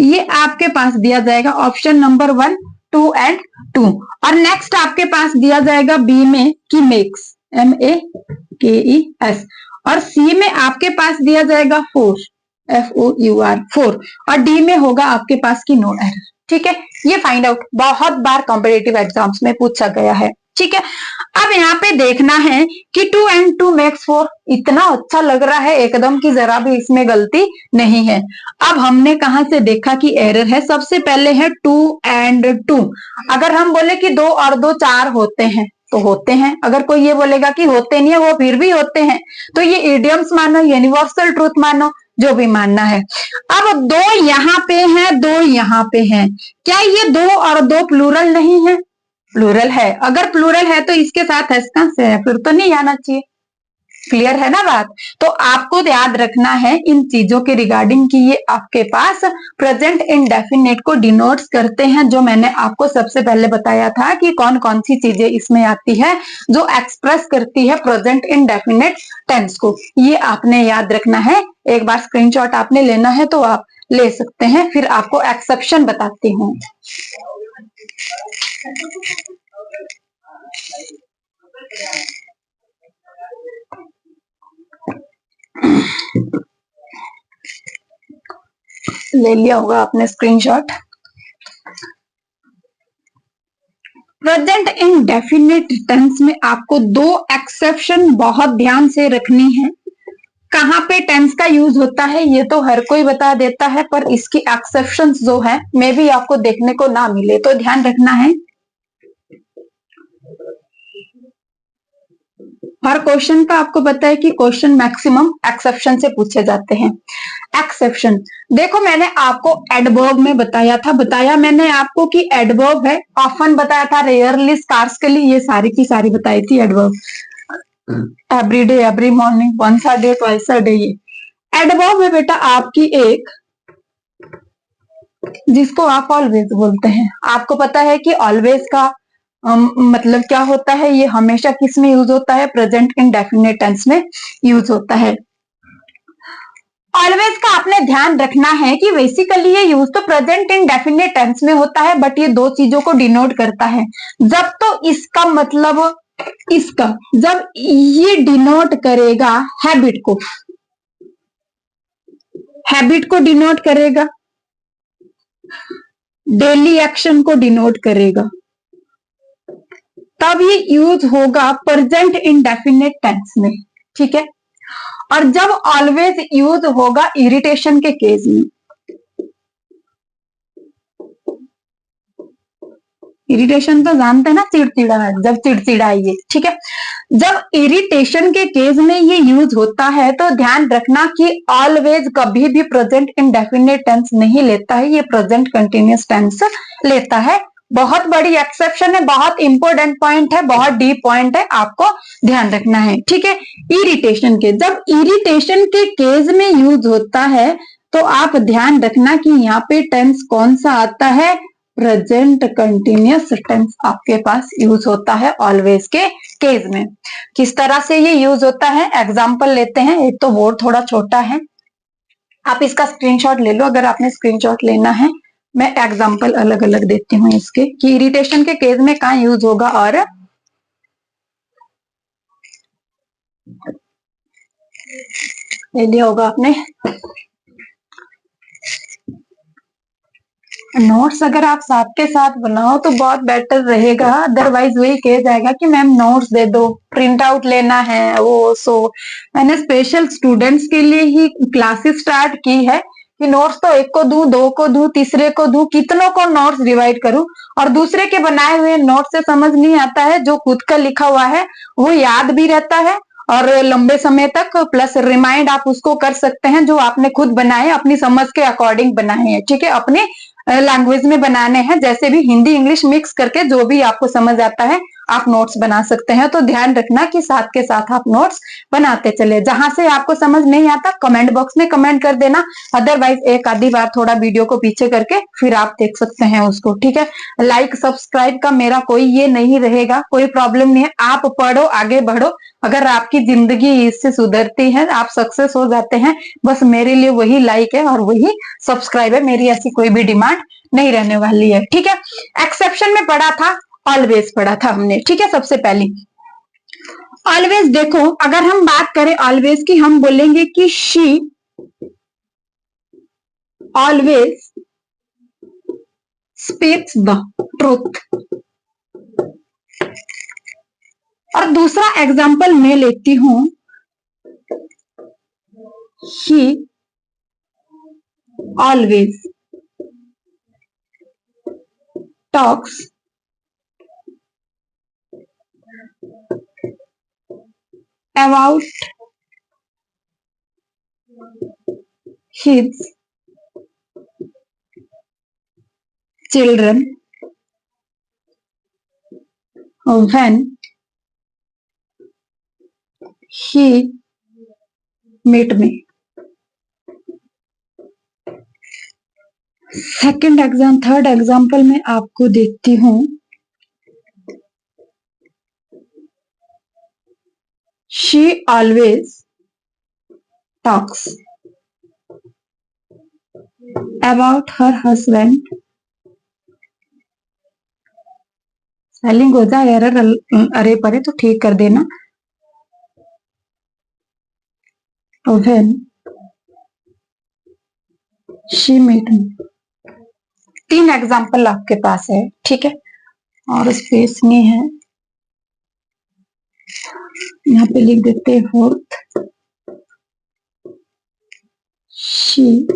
ये आपके पास दिया जाएगा ऑप्शन नंबर 1 2 एंड 2, और नेक्स्ट आपके पास दिया जाएगा बी में कि मेक्स MEKES, और सी में आपके पास दिया जाएगा 4 FOUR 4, और डी में होगा आपके पास की नो एरर, ठीक है। ये फाइंड आउट बहुत बार कॉम्पिटिटिव एग्जाम्स में पूछा गया है, ठीक है। अब यहाँ पे देखना है कि 2 एंड 2 मेक्स 4, इतना अच्छा लग रहा है एकदम की जरा भी इसमें गलती नहीं है। अब हमने कहां से देखा कि एरर है, सबसे पहले है 2 एंड 2। अगर हम बोले कि 2 और 2 4 होते हैं तो होते हैं, अगर कोई ये बोलेगा कि होते नहीं है, वो फिर भी होते हैं, तो ये इडियम्स मानो, यूनिवर्सल ट्रूथ मानो, जो भी मानना है। अब 2 यहाँ पे है, 2 यहाँ पे है, क्या ये 2 और 2 प्लूरल नहीं है, प्लूरल है। अगर प्लूरल है तो इसके साथ एस का से फिर तो नहीं आना चाहिए, क्लियर है ना बात। तो आपको याद रखना है इन चीजों के रिगार्डिंग कि ये आपके पास प्रेजेंट इंडेफिनिट को डिनोट्स करते हैं, जो मैंने आपको सबसे पहले बताया था कि कौन कौन सी चीजें इसमें आती है जो एक्सप्रेस करती है प्रेजेंट इंडेफिनिट टेंस को, ये आपने याद रखना है। एक बार स्क्रीनशॉट आपने लेना है तो आप ले सकते हैं, फिर आपको एक्सेप्शन बताती हूँ। ले लिया होगा आपने स्क्रीनशॉट। प्रेजेंट इंडेफिनिट टेंस में आपको 2 एक्सेप्शन बहुत ध्यान से रखनी है। कहाँ पे टेंस का यूज होता है ये तो हर कोई बता देता है, पर इसकी एक्सेप्शंस जो है मे भी आपको देखने को ना मिले, तो ध्यान रखना है। हर क्वेश्चन का आपको पता है कि क्वेश्चन मैक्सिमम एक्सेप्शन से पूछे जाते हैं। एक्सेप्शन देखो, मैंने आपको एडवर्ब में बताया मैंने आपको कि एडवर्ब है, ऑफन बताया था, रेयरली, स्कार्सली, ये सारी की सारी बताई थी adverb. Every day, every morning, once a day, twice a day, ये एडवर्ब है बेटा आपकी एक, जिसको आप ऑलवेज बोलते हैं। आपको पता है कि ऑलवेज का मतलब क्या होता है, ये हमेशा किस में यूज होता है, प्रेजेंट इंडेफिनिट टेंस में यूज होता है। ऑलवेज का आपने ध्यान रखना है कि बेसिकली ये यूज तो प्रेजेंट इंडेफिनिट टेंस में होता है, बट ये दो चीजों को डिनोट करता है। जब तो इसका मतलब इसका जब ये डिनोट करेगा हैबिट को डिनोट करेगा, डेली एक्शन को डिनोट करेगा, तब ये यूज होगा प्रेजेंट इंडेफिनिट टेंस में, ठीक है। और जब ऑलवेज यूज होगा इरिटेशन के केस में, इरिटेशन तो जानते हैं ना, चिड़चिड़ाहट, जब चिड़चिड़ाइए, ठीक है। जब इरिटेशन के केस में ये यूज होता है तो ध्यान रखना कि ऑलवेज कभी भी प्रेजेंट इंडेफिनिट टेंस नहीं लेता है, ये प्रेजेंट कंटिन्यूअस टेंस लेता है। बहुत बड़ी एक्सेप्शन है, बहुत इंपॉर्टेंट पॉइंट है, बहुत डीप पॉइंट है, आपको ध्यान रखना है, ठीक है। इरिटेशन के, जब इरिटेशन के केस में यूज होता है तो आप ध्यान रखना कि यहाँ पे टेंस कौन सा आता है, प्रेजेंट कंटिन्यूअस टेंस आपके पास यूज होता है ऑलवेज के केस में। किस तरह से ये यूज होता है, एग्जांपल लेते हैं। एक तो बोर्ड थोड़ा छोटा है, आप इसका स्क्रीनशॉट ले लो अगर आपने स्क्रीनशॉट लेना है। मैं एग्जांपल अलग अलग देती हूँ इसके कि इरिटेशन के केस में कहाँ यूज होगा, और ले लिया होगा आपने। नोट्स अगर आप साथ के साथ बनाओ तो बहुत बेटर रहेगा, अदरवाइज वही कह जाएगा कि मैम नोट्स दे दो, प्रिंट आउट लेना है वो। सो मैंने स्पेशल स्टूडेंट्स के लिए ही क्लासेस स्टार्ट की है कि नोट्स तो एक को दूं, दो को दूं, तीसरे को दूं, कितनों को नोट्स डिवाइड करूं। और दूसरे के बनाए हुए नोट्स से समझ नहीं आता है, जो खुद का लिखा हुआ है वो याद भी रहता है और लंबे समय तक, प्लस रिमाइंड आप उसको कर सकते हैं जो आपने खुद बनाए, अपनी समझ के अकॉर्डिंग बनाए हैं, ठीक है। अपने लैंग्वेज में बनाने हैं, जैसे भी हिंदी इंग्लिश मिक्स करके जो भी आपको समझ आता है आप नोट्स बना सकते हैं। तो ध्यान रखना कि साथ के साथ आप नोट्स बनाते चले। जहां से आपको समझ नहीं आता कमेंट बॉक्स में कमेंट कर देना, अदरवाइज एक आधी बार थोड़ा वीडियो को पीछे करके फिर आप देख सकते हैं उसको, ठीक है। लाइक सब्सक्राइब का मेरा कोई ये नहीं रहेगा, कोई प्रॉब्लम नहीं है, आप पढ़ो, आगे बढ़ो। अगर आपकी जिंदगी इससे सुधरती है, आप सक्सेस हो जाते हैं, बस मेरे लिए वही लाइक है और वही सब्सक्राइब है, मेरी ऐसी कोई भी डिमांड नहीं रहने वाली है, ठीक है। एक्सेप्शन में पढ़ा था, ऑलवेज पढ़ा था हमने, ठीक है। सबसे पहले ऑलवेज देखो, अगर हम बात करें ऑलवेज की, हम बोलेंगे कि she always speaks the truth. और दूसरा एग्जाम्पल मैं लेती हूं, ही always talks about his children when he meet me। Third example में आपको देती हूं, she always talks about her husband। Spelling हो जाए एरर अरे परे तो ठीक कर देना। when she meet me। 3 example आपके पास है, ठीक है। और स्पेस नहीं है, यहाँ पे लिख देते हैं fourth. she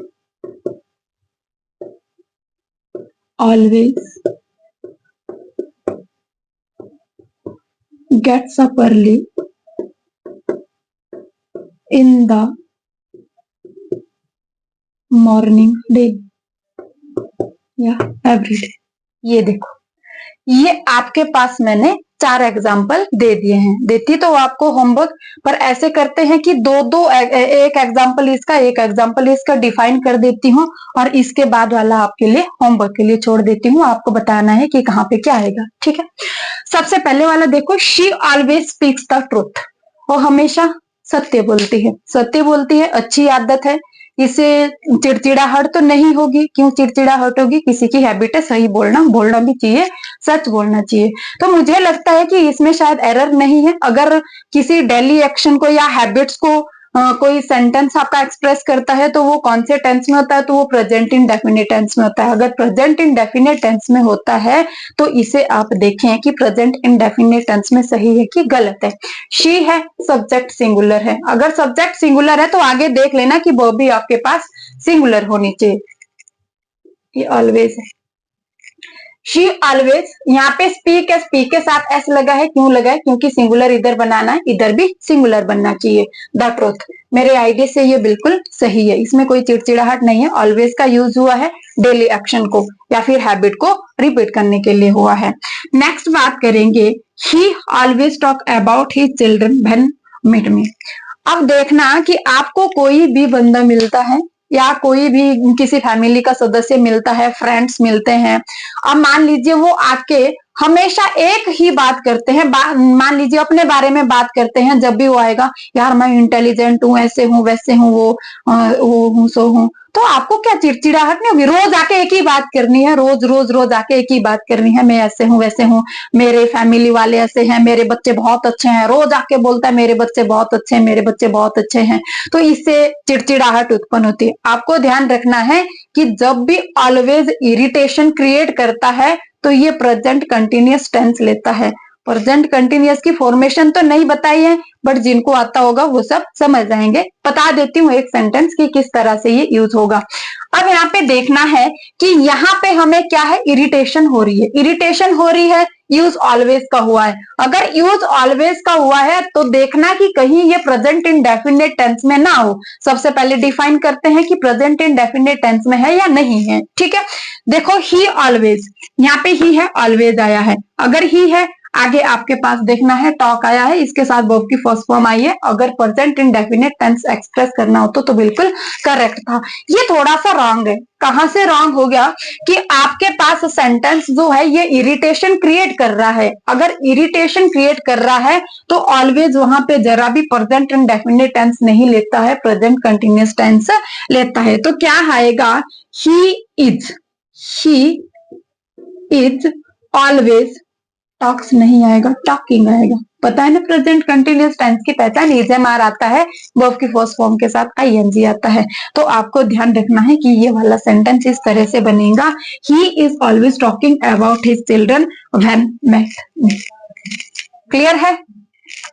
always gets up early in the morning day या एवरी डे। ये देखो, ये आपके पास मैंने 4 एग्जाम्पल दे दिए हैं। देती तो आपको होमवर्क, पर ऐसे करते हैं कि दो दो एक एग्जाम्पल इसका, एक एग्जाम्पल इसका डिफाइन कर देती हूँ और इसके बाद वाला आपके लिए होमवर्क के लिए छोड़ देती हूँ। आपको बताना है कि कहाँ पे क्या आएगा, ठीक है। सबसे पहले वाला देखो, she always speaks the truth. वो हमेशा सत्य बोलती है। सत्य बोलती है, अच्छी आदत है। इसे चिड़चिड़ाहट तो नहीं होगी। क्यों चिड़चिड़ाहट होगी? किसी की हैबिट है सही बोलना, बोलना भी चाहिए, सच बोलना चाहिए। तो मुझे लगता है कि इसमें शायद एरर नहीं है। अगर किसी डेली एक्शन को या हैबिट्स को कोई सेंटेंस आपका एक्सप्रेस करता है तो वो कौन से टेंस में होता है? तो वो प्रेजेंट इंडेफिनिट टेंस में होता है। अगर प्रेजेंट इंडेफिनिट टेंस में होता है तो इसे आप देखें कि प्रेजेंट इंडेफिनिट टेंस में सही है कि गलत है। शी है, सब्जेक्ट सिंगुलर है। अगर सब्जेक्ट सिंगुलर है तो आगे देख लेना कि वर्ब भी आपके पास सिंगुलर होनी चाहिए। ये ऑलवेज है। शी ऑलवेज, यहाँ पे स्पीक है, स्पीक के साथ एस लगा है। क्यों लगा है? क्योंकि सिंगुलर इधर बनाना है, इधर भी सिंगुलर बनना चाहिए। द ट्रूथ, मेरे आइडिया से ये बिल्कुल सही है। इसमें कोई चिड़चिड़ाहट नहीं है। ऑलवेज का यूज हुआ है डेली एक्शन को या फिर हैबिट को रिपीट करने के लिए हुआ है। नेक्स्ट बात करेंगे, he always talk about his children when meet me. अब देखना कि आपको कोई भी बंदा मिलता है या कोई भी किसी फैमिली का सदस्य मिलता है, फ्रेंड्स मिलते हैं। अब मान लीजिए वो आके हमेशा एक ही बात करते हैं, मान लीजिए अपने बारे में बात करते हैं। जब भी वो आएगा, यार मैं इंटेलिजेंट हूँ, ऐसे हूँ, वैसे हूँ, वो हूँ, सो हूँ। तो आपको क्या चिड़चिड़ाहट नहीं होगी? रोज आके एक ही बात करनी है, रोज रोज रोज आके एक ही बात करनी है, मैं ऐसे हूँ, वैसे हूँ, मेरे फैमिली वाले ऐसे हैं, मेरे बच्चे बहुत अच्छे हैं। रोज आके बोलता है मेरे बच्चे बहुत अच्छे हैं, मेरे बच्चे बहुत अच्छे हैं। तो इससे चिड़चिड़ाहट उत्पन्न होती है। आपको ध्यान रखना है कि जब भी ऑलवेज इरिटेशन क्रिएट करता है तो ये प्रेजेंट कंटिन्यूअस टेंस लेता है। प्रेजेंट कंटिन्यूअस की फॉर्मेशन तो नहीं बताई है, बट जिनको आता होगा वो सब समझ जाएंगे। बता देती हूँ एक सेंटेंस की किस तरह से ये यूज होगा। अब यहाँ पे देखना है कि यहाँ पे हमें क्या है, इरिटेशन हो रही है। इरिटेशन हो रही है, यूज ऑलवेज का हुआ है। अगर यूज ऑलवेज का हुआ है तो देखना कि कहीं ये प्रेजेंट इंडेफिनिट टेंस में ना हो। सबसे पहले डिफाइन करते हैं कि प्रेजेंट इंडेफिनिट टेंस में है या नहीं है, ठीक है। देखो, ही ऑलवेज, यहाँ पे ही है, ऑलवेज आया है। अगर ही है, आगे आपके पास देखना है टॉक आया है, इसके साथ वर्ब की फर्स्ट फॉर्म आई है। अगर प्रेजेंट इंडेफिनिट टेंस एक्सप्रेस करना हो तो बिल्कुल करेक्ट था। ये थोड़ा सा रॉन्ग है। कहां से रॉन्ग हो गया कि आपके पास सेंटेंस जो है ये इरिटेशन क्रिएट कर रहा है। अगर इरिटेशन क्रिएट कर रहा है तो ऑलवेज वहां पे जरा भी प्रेजेंट इंडेफिनिट टेंस नहीं लेता है, प्रेजेंट कंटिन्यूअस टेंस लेता है। तो क्या आएगा, ही इज ऑलवेज, टॉक्स नहीं आएगा, टॉकिंग आएगा। पता है ना, प्रेजेंट कंटिन्यूअस टेंस की पहचान इजएमआर आता है, वर्ब की फर्स्ट फॉर्म के साथ आईएनजी आता है। तो आपको ध्यान रखना है कि ये वाला सेंटेंस इस तरह से बनेगा, he is always talking about his children when met me. Clear है?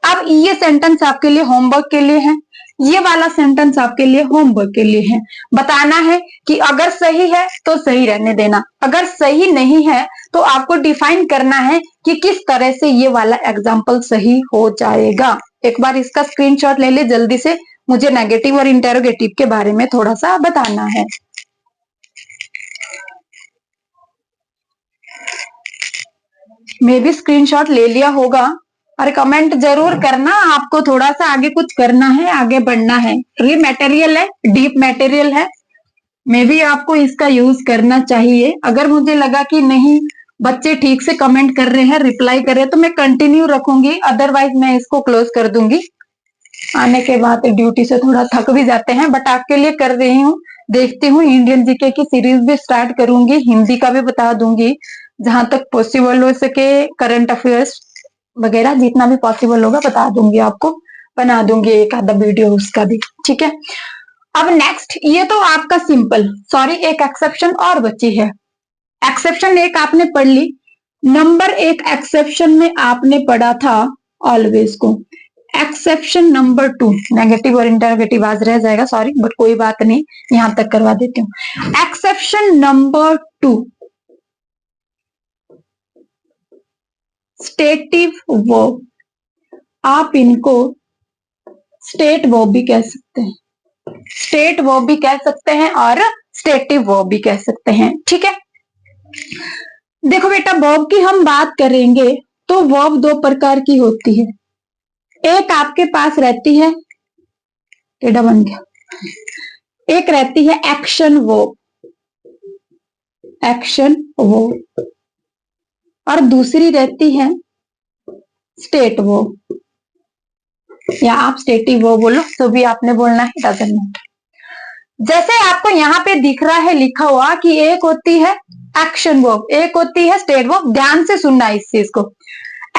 अब ये सेंटेंस आपके लिए होमवर्क के लिए है, ये वाला सेंटेंस आपके लिए होमवर्क के लिए है। बताना है कि अगर सही है तो सही रहने देना, अगर सही नहीं है तो आपको डिफाइन करना है कि किस तरह से ये वाला एग्जाम्पल सही हो जाएगा। एक बार इसका स्क्रीनशॉट ले ले जल्दी से, मुझे नेगेटिव और इंटेरोगेटिव के बारे में थोड़ा सा बताना है। मैं भी स्क्रीनशॉट ले लिया होगा और कमेंट जरूर करना। आपको थोड़ा सा आगे कुछ करना है, आगे बढ़ना है। ये मटेरियल है, डीप मटेरियल है, मैं भी आपको इसका यूज करना चाहिए। अगर मुझे लगा कि नहीं बच्चे ठीक से कमेंट कर रहे हैं, रिप्लाई कर रहे हैं, तो मैं कंटिन्यू रखूंगी, अदरवाइज मैं इसको क्लोज कर दूंगी। आने के बाद ड्यूटी से थोड़ा थक भी जाते हैं, बट आपके लिए कर रही हूँ। देखती हूँ इंडियन जीके की सीरीज भी स्टार्ट करूंगी, हिंदी का भी बता दूंगी जहां तक पॉसिबल हो सके। करंट अफेयर्स वगैरह जितना भी पॉसिबल होगा बता दूंगी आपको, बना दूंगी एक आधा वीडियो उसका भी, ठीक है। अब नेक्स्ट, ये तो आपका सिंपल, सॉरी एक एक्सेप्शन और बची है। एक्सेप्शन एक आपने पढ़ ली, नंबर एक एक्सेप्शन में आपने पढ़ा था ऑलवेज को। एक्सेप्शन नंबर 2, नेगेटिव और इंटरोगेटिव आज रह जाएगा, सॉरी, बट कोई बात नहीं, यहां तक करवा देती हूँ। एक्सेप्शन नंबर 2, स्टेटिव वर्ब, आप इनको स्टेट वर्ब भी कह सकते हैं, स्टेट वर्ब भी कह सकते हैं और स्टेटिव वर्ब भी कह सकते हैं, ठीक है। देखो बेटा, वर्ब की हम बात करेंगे तो वर्ब दो प्रकार की होती है। एक आपके पास रहती है, टेढ़ा बन गया, एक रहती है एक्शन वर्ब, एक्शन वर्ब, और दूसरी रहती है स्टेट वर्ब, या आप स्टेटिव वर्ब बोलो तो भी आपने बोलना है, डजंट मैटर। जैसे आपको यहाँ पे दिख रहा है लिखा हुआ कि एक होती है एक्शन वर्ब, एक होती है स्टेट वर्ब, ध्यान से सुनना इस चीज को।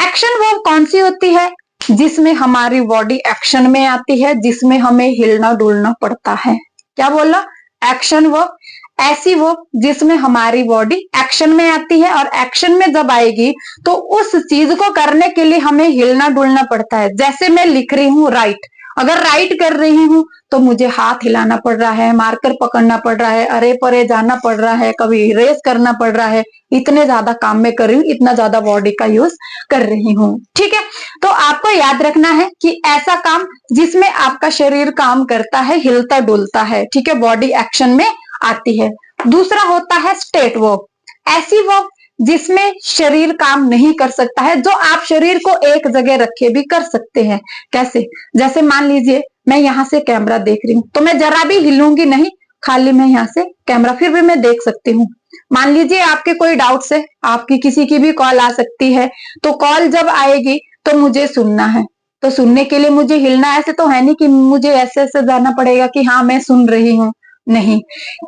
एक्शन वर्ब कौन सी होती है? जिसमें हमारी बॉडी एक्शन में आती है, जिसमें हमें हिलना डुलना पड़ता है। क्या बोला? एक्शन वर्ब, ऐसी वर्ब जिसमें हमारी बॉडी एक्शन में आती है, और एक्शन में जब आएगी तो उस चीज को करने के लिए हमें हिलना डुलना पड़ता है। जैसे मैं लिख रही हूँ राइट, अगर राइट कर रही हूँ तो मुझे हाथ हिलाना पड़ रहा है, मार्कर पकड़ना पड़ रहा है, अरे परे जाना पड़ रहा है, कभी इरेज करना पड़ रहा है, इतने ज्यादा काम में कर रही हूँ, इतना ज्यादा बॉडी का यूज कर रही हूँ, ठीक है। तो आपको याद रखना है कि ऐसा काम जिसमें आपका शरीर काम करता है, हिलता डुलता है, ठीक है, बॉडी एक्शन में आती है। दूसरा होता है स्टेट वर्ब, ऐसी वर्ब जिसमें शरीर काम नहीं कर सकता है, जो आप शरीर को एक जगह रखे भी कर सकते हैं। कैसे? जैसे मान लीजिए मैं यहां से कैमरा देख रही हूँ तो मैं जरा भी हिलूंगी नहीं, खाली मैं यहाँ से कैमरा, फिर भी मैं देख सकती हूँ। मान लीजिए आपके कोई डाउट है, आपकी किसी की भी कॉल आ सकती है, तो कॉल जब आएगी तो मुझे सुनना है, तो सुनने के लिए मुझे हिलना, ऐसे तो है नहीं कि मुझे ऐसे ऐसे जाना पड़ेगा कि हाँ मैं सुन रही हूँ, नहीं।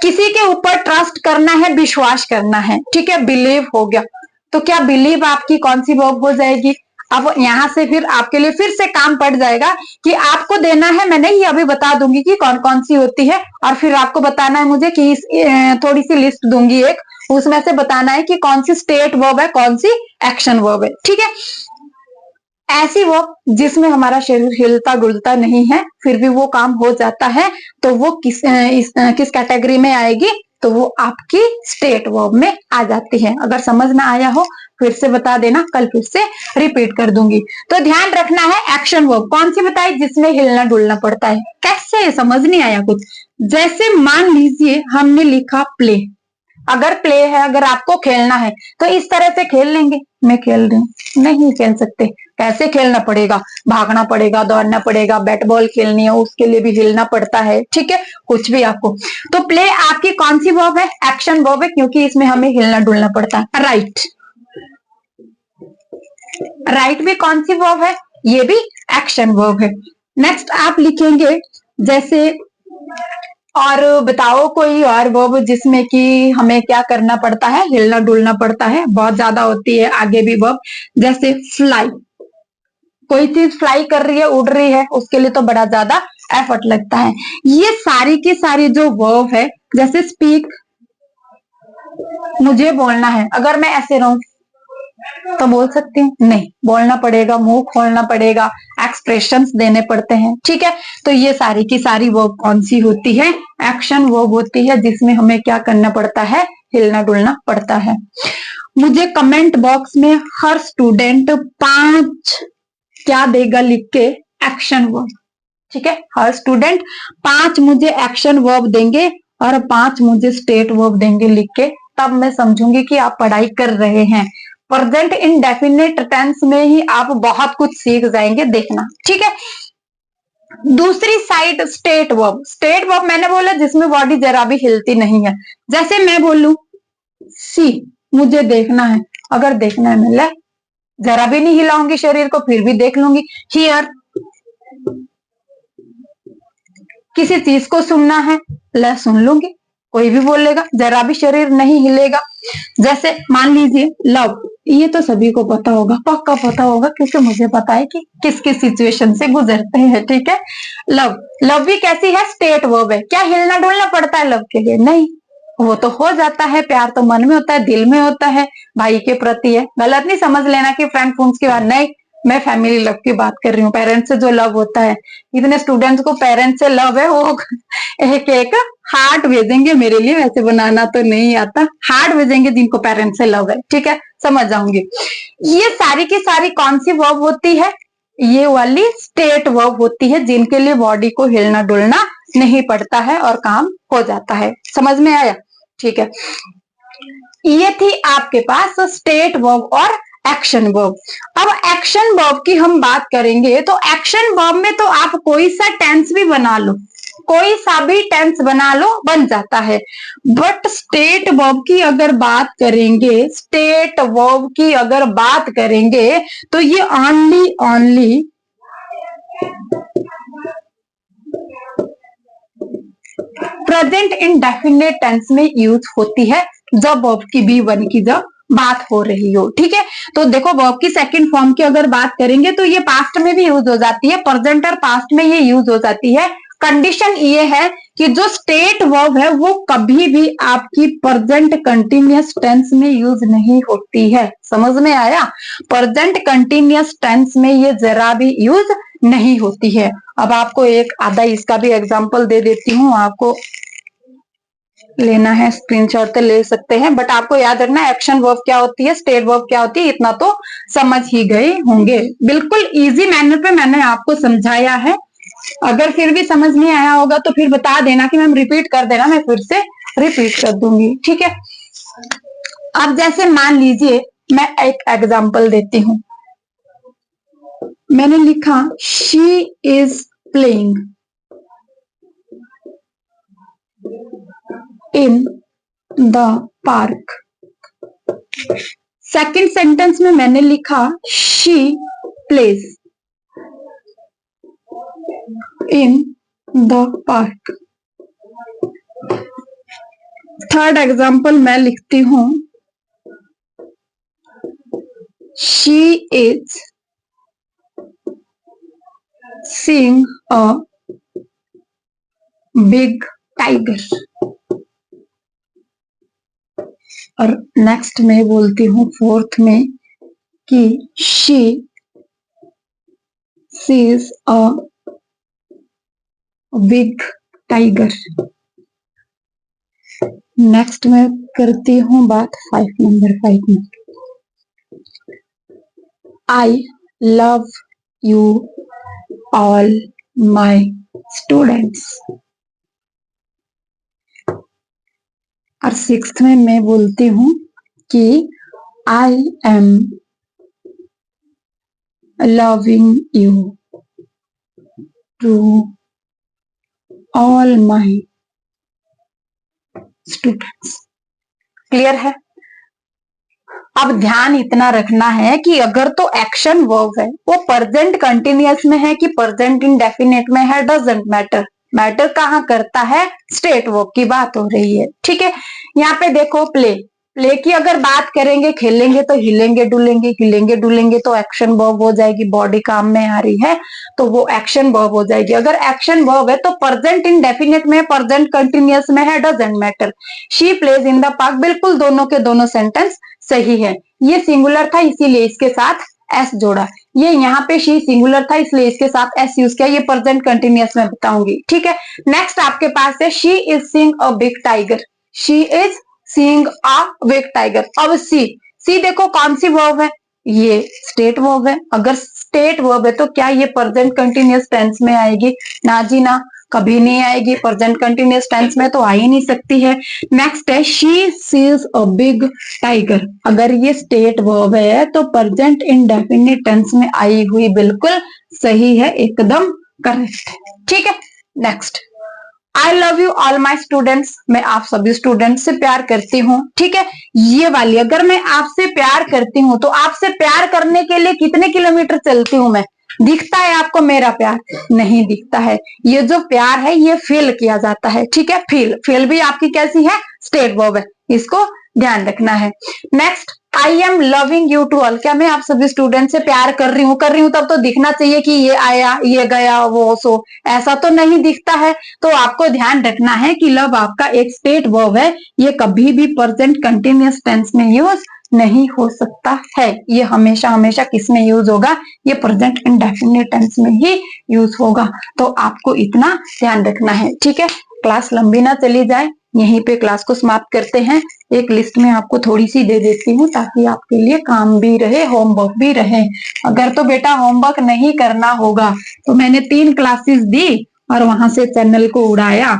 किसी के ऊपर ट्रस्ट करना है, विश्वास करना है, ठीक है, बिलीव हो गया। तो क्या बिलीव आपकी कौन सी वर्ब हो जाएगी? अब यहां से फिर आपके लिए फिर से काम पड़ जाएगा कि आपको देना है, मैं नहीं अभी बता दूंगी कि कौन कौन सी होती है, और फिर आपको बताना है मुझे कि थोड़ी सी लिस्ट दूंगी एक, उसमें से बताना है कि कौन सी स्टेट वर्ब है, कौन सी एक्शन वर्ब है, ठीक है। ऐसी वर्ब जिसमें हमारा शरीर हिलता डुलता नहीं है, फिर भी वो काम हो जाता है, तो वो किस कैटेगरी में आएगी? तो वो आपकी स्टेट वर्ब में आ जाती है। अगर समझ ना आया हो फिर से बता देना, कल फिर से रिपीट कर दूंगी। तो ध्यान रखना है, एक्शन वर्ब कौन सी बताई? जिसमें हिलना डुलना पड़ता है। कैसे? समझ नहीं आया कुछ? जैसे मान लीजिए हमने लिखा प्ले, अगर प्ले है, अगर आपको खेलना है तो इस तरह से खेल लेंगे, मैं खेल रही हूँ, नहीं खेल सकते। कैसे खेलना पड़ेगा? भागना पड़ेगा, दौड़ना पड़ेगा, बैट बॉल खेलनी है उसके लिए भी हिलना पड़ता है, ठीक है, कुछ भी आपको। तो प्ले आपकी कौन सी वर्ब है? एक्शन वर्ब है, क्योंकि इसमें हमें हिलना डुलना पड़ता है। राइट, राइट भी कौन सी वर्ब है? ये भी एक्शन वर्ब है। नेक्स्ट आप लिखेंगे, जैसे और बताओ कोई और वर्ब जिसमें कि हमें क्या करना पड़ता है? हिलना डुलना पड़ता है, बहुत ज्यादा होती है आगे भी वर्ब। जैसे फ्लाई, कोई चीज फ्लाई कर रही है, उड़ रही है, उसके लिए तो बड़ा ज्यादा एफर्ट लगता है। ये सारी की सारी जो वर्ब है, जैसे स्पीक, मुझे बोलना है, अगर मैं ऐसे रहूं तो बोल सकती हूँ? नहीं, बोलना पड़ेगा, मुंह खोलना पड़ेगा, एक्सप्रेशंस देने पड़ते हैं, ठीक है। तो ये सारी की सारी वर्ब कौन सी होती है? एक्शन वर्ब होती है, जिसमें हमें क्या करना पड़ता है? हिलना डुलना पड़ता है। मुझे कमेंट बॉक्स में हर स्टूडेंट 5 क्या देगा लिख के? एक्शन वर्ब, ठीक है। हर स्टूडेंट 5 मुझे एक्शन वर्ब देंगे और 5 मुझे स्टेट वर्ब देंगे लिख के, तब मैं समझूंगी कि आप पढ़ाई कर रहे हैं। प्रेजेंट इंडेफिनिट टेंस में ही आप बहुत कुछ सीख जाएंगे, देखना, ठीक है। दूसरी side state verb, state verb मैंने बोला जिसमें बॉडी जरा भी हिलती नहीं है। जैसे मैं बोलूं सी, मुझे देखना है, अगर देखना है मैं जरा भी नहीं हिलाऊंगी शरीर को, फिर भी देख लूंगी। हियर, किसी चीज को सुनना है, ले सुन लूंगी, कोई भी बोलेगा, जरा भी शरीर नहीं हिलेगा। जैसे मान लीजिए लव, ये तो सभी को पता होगा, पक्का पता होगा, क्योंकि मुझे पता है कि किस किस सिचुएशन से गुजरते हैं, ठीक है। लव, लव भी कैसी है? स्टेट वर्ब है। क्या हिलना डुलना पड़ता है लव के लिए? नहीं, वो तो हो जाता है, प्यार तो मन में होता है, दिल में होता है, भाई के प्रति है। गलत नहीं समझ लेना कि फ्रेंड फ्रेंड्स की बात, नहीं, मैं फैमिली लव की बात कर रही हूँ, पेरेंट्स से जो लव होता है। इतने स्टूडेंट्स को पेरेंट्स से लव है, वो एक एक हार्ट भेजेंगे मेरे लिए, वैसे बनाना तो नहीं आता, हार्ट भेजेंगे जिनको पेरेंट्स से लव है, ठीक है, समझ जाऊंगी। ये सारी की सारी कौन सी वर्ब होती है? ये वाली स्टेट वर्ब होती है, जिनके लिए बॉडी को हिलना डुलना नहीं पड़ता है और काम हो जाता है। समझ में आया? ठीक है, ये थी आपके पास स्टेट वर्ब और एक्शन वर्ब। अब एक्शन वर्ब की हम बात करेंगे, तो एक्शन वर्ब में तो आप कोई सा टेंस भी बना लो, कोई सा भी टेंस बना लो, बन जाता है। बट स्टेट वर्ब की अगर बात करेंगे, स्टेट वर्ब की अगर बात करेंगे, तो ये ओनली प्रेजेंट इंडेफिनिट टेंस में यूज होती है, जब वर्ब की बी वन की जब बात हो रही हो। ठीक है, तो देखो वर्ब की सेकंड फॉर्म की अगर बात करेंगे, तो ये पास्ट में भी यूज हो जाती है, प्रेजेंट और पास्ट में ये यूज हो जाती है। कंडीशन ये है कि जो स्टेट वर्ब है वो कभी भी आपकी प्रेजेंट कंटिन्यूअस टेंस में यूज नहीं होती है। समझ में आया? प्रेजेंट कंटिन्यूअस टेंस में ये जरा भी यूज नहीं होती है। अब आपको एक आधा इसका भी एग्जांपल दे देती हूँ, आपको लेना है स्क्रीनशॉट तो ले सकते हैं, बट आपको याद रखना एक्शन वर्ब क्या होती है, स्टेट वर्ब क्या होती है, इतना तो समझ ही गए होंगे। बिल्कुल इजी मैनर पे मैंने आपको समझाया है। अगर फिर भी समझ नहीं आया होगा तो फिर बता देना कि मैम रिपीट कर देना, मैं फिर से रिपीट कर दूंगी। ठीक है, अब जैसे मान लीजिए मैं एक एग्जांपल देती हूँ, मैंने लिखा she is playing in the park. Second sentence में मैंने लिखा she plays in the park. Third example मैं लिखती हूं she is seeing a big tiger. और नेक्स्ट में बोलती हूँ फोर्थ में कि she sees a big tiger. Next में करती हूँ बात नंबर 5 में, I love you all my students. और 6th में मैं बोलती हूँ कि I am loving you to all my students. Clear है? अब ध्यान इतना रखना है कि अगर तो एक्शन वर्ब है वो प्रेजेंट कंटिन्यूअस में है कि प्रेजेंट इंडेफिनिट में है, डजंट मैटर। मैटर कहाँ करता है? स्टेट वर्ब की बात हो रही है। ठीक है, यहाँ पे देखो प्ले की अगर बात करेंगे, खेलेंगे तो हिलेंगे डुलेंगे, हिलेंगे डुलेंगे तो एक्शन वर्ब हो जाएगी, बॉडी काम में आ रही है तो वो एक्शन वर्ब हो जाएगी। अगर एक्शन वर्ब है तो प्रेजेंट इंडेफिनिट में, प्रेजेंट कंटिन्यूअस में है, doesn't matter. She plays in the park, बिल्कुल दोनों के दोनों सेंटेंस सही है। ये सिंगुलर था इसीलिए इसके साथ एस जोड़ा, ये यहाँ पे शी सिंगुलर था इसलिए इसके साथ एस यूज किया, ये प्रेजेंट कंटिन्यूअस में बताऊंगी। ठीक है, नेक्स्ट आपके पास है she is seeing a big tiger. She is seeing a big tiger. अब सी देखो कौन सी वर्ब है? ये स्टेट वर्ब है। अगर स्टेट वर्ब है तो क्या ये प्रेजेंट कंटिन्यूअस टेंस में आएगी? ना जी ना, कभी नहीं आएगी, प्रेजेंट कंटिन्यूअस टेंस में तो आ ही नहीं सकती है। नेक्स्ट है she sees a big tiger. अगर ये स्टेट वर्ब है तो प्रेजेंट इंडेफिनिट टेंस में आई हुई बिल्कुल सही है, एकदम करेक्ट। ठीक है, next I love you all my students. मैं आप सभी स्टूडेंट से प्यार करती हूँ। ठीक है, ये वाली अगर मैं आपसे प्यार करती हूँ तो आपसे प्यार करने के लिए कितने किलोमीटर चलती हूँ मैं? दिखता है आपको मेरा प्यार? नहीं दिखता है। ये जो प्यार है ये फील किया जाता है। ठीक है, फील भी आपकी कैसी है? स्टेट वर्ब है, इसको ध्यान रखना है। Next I am loving you to all. क्या मैं आप सभी स्टूडेंट से प्यार कर रही हूँ तब तो दिखना चाहिए कि ये आया ये गया वो सो, ऐसा तो नहीं दिखता है। तो आपको ध्यान रखना है कि लव आपका एक स्टेट वर्ब है, ये कभी भी प्रेजेंट कंटिन्यूअस टेंस में यूज नहीं हो सकता है। ये हमेशा हमेशा किस में यूज होगा, ये प्रेजेंट इंडेफिनिट टेंस में ही यूज होगा। तो आपको इतना ध्यान रखना है, ठीक है। क्लास लंबी ना चली जाए, यहीं पे क्लास को समाप्त करते हैं। एक लिस्ट में आपको थोड़ी सी दे देती हूँ ताकि आपके लिए काम भी रहे, होमवर्क भी रहे। अगर तो बेटा होमवर्क नहीं करना होगा तो मैंने 3 क्लासेस दी और वहां से चैनल को उड़ाया,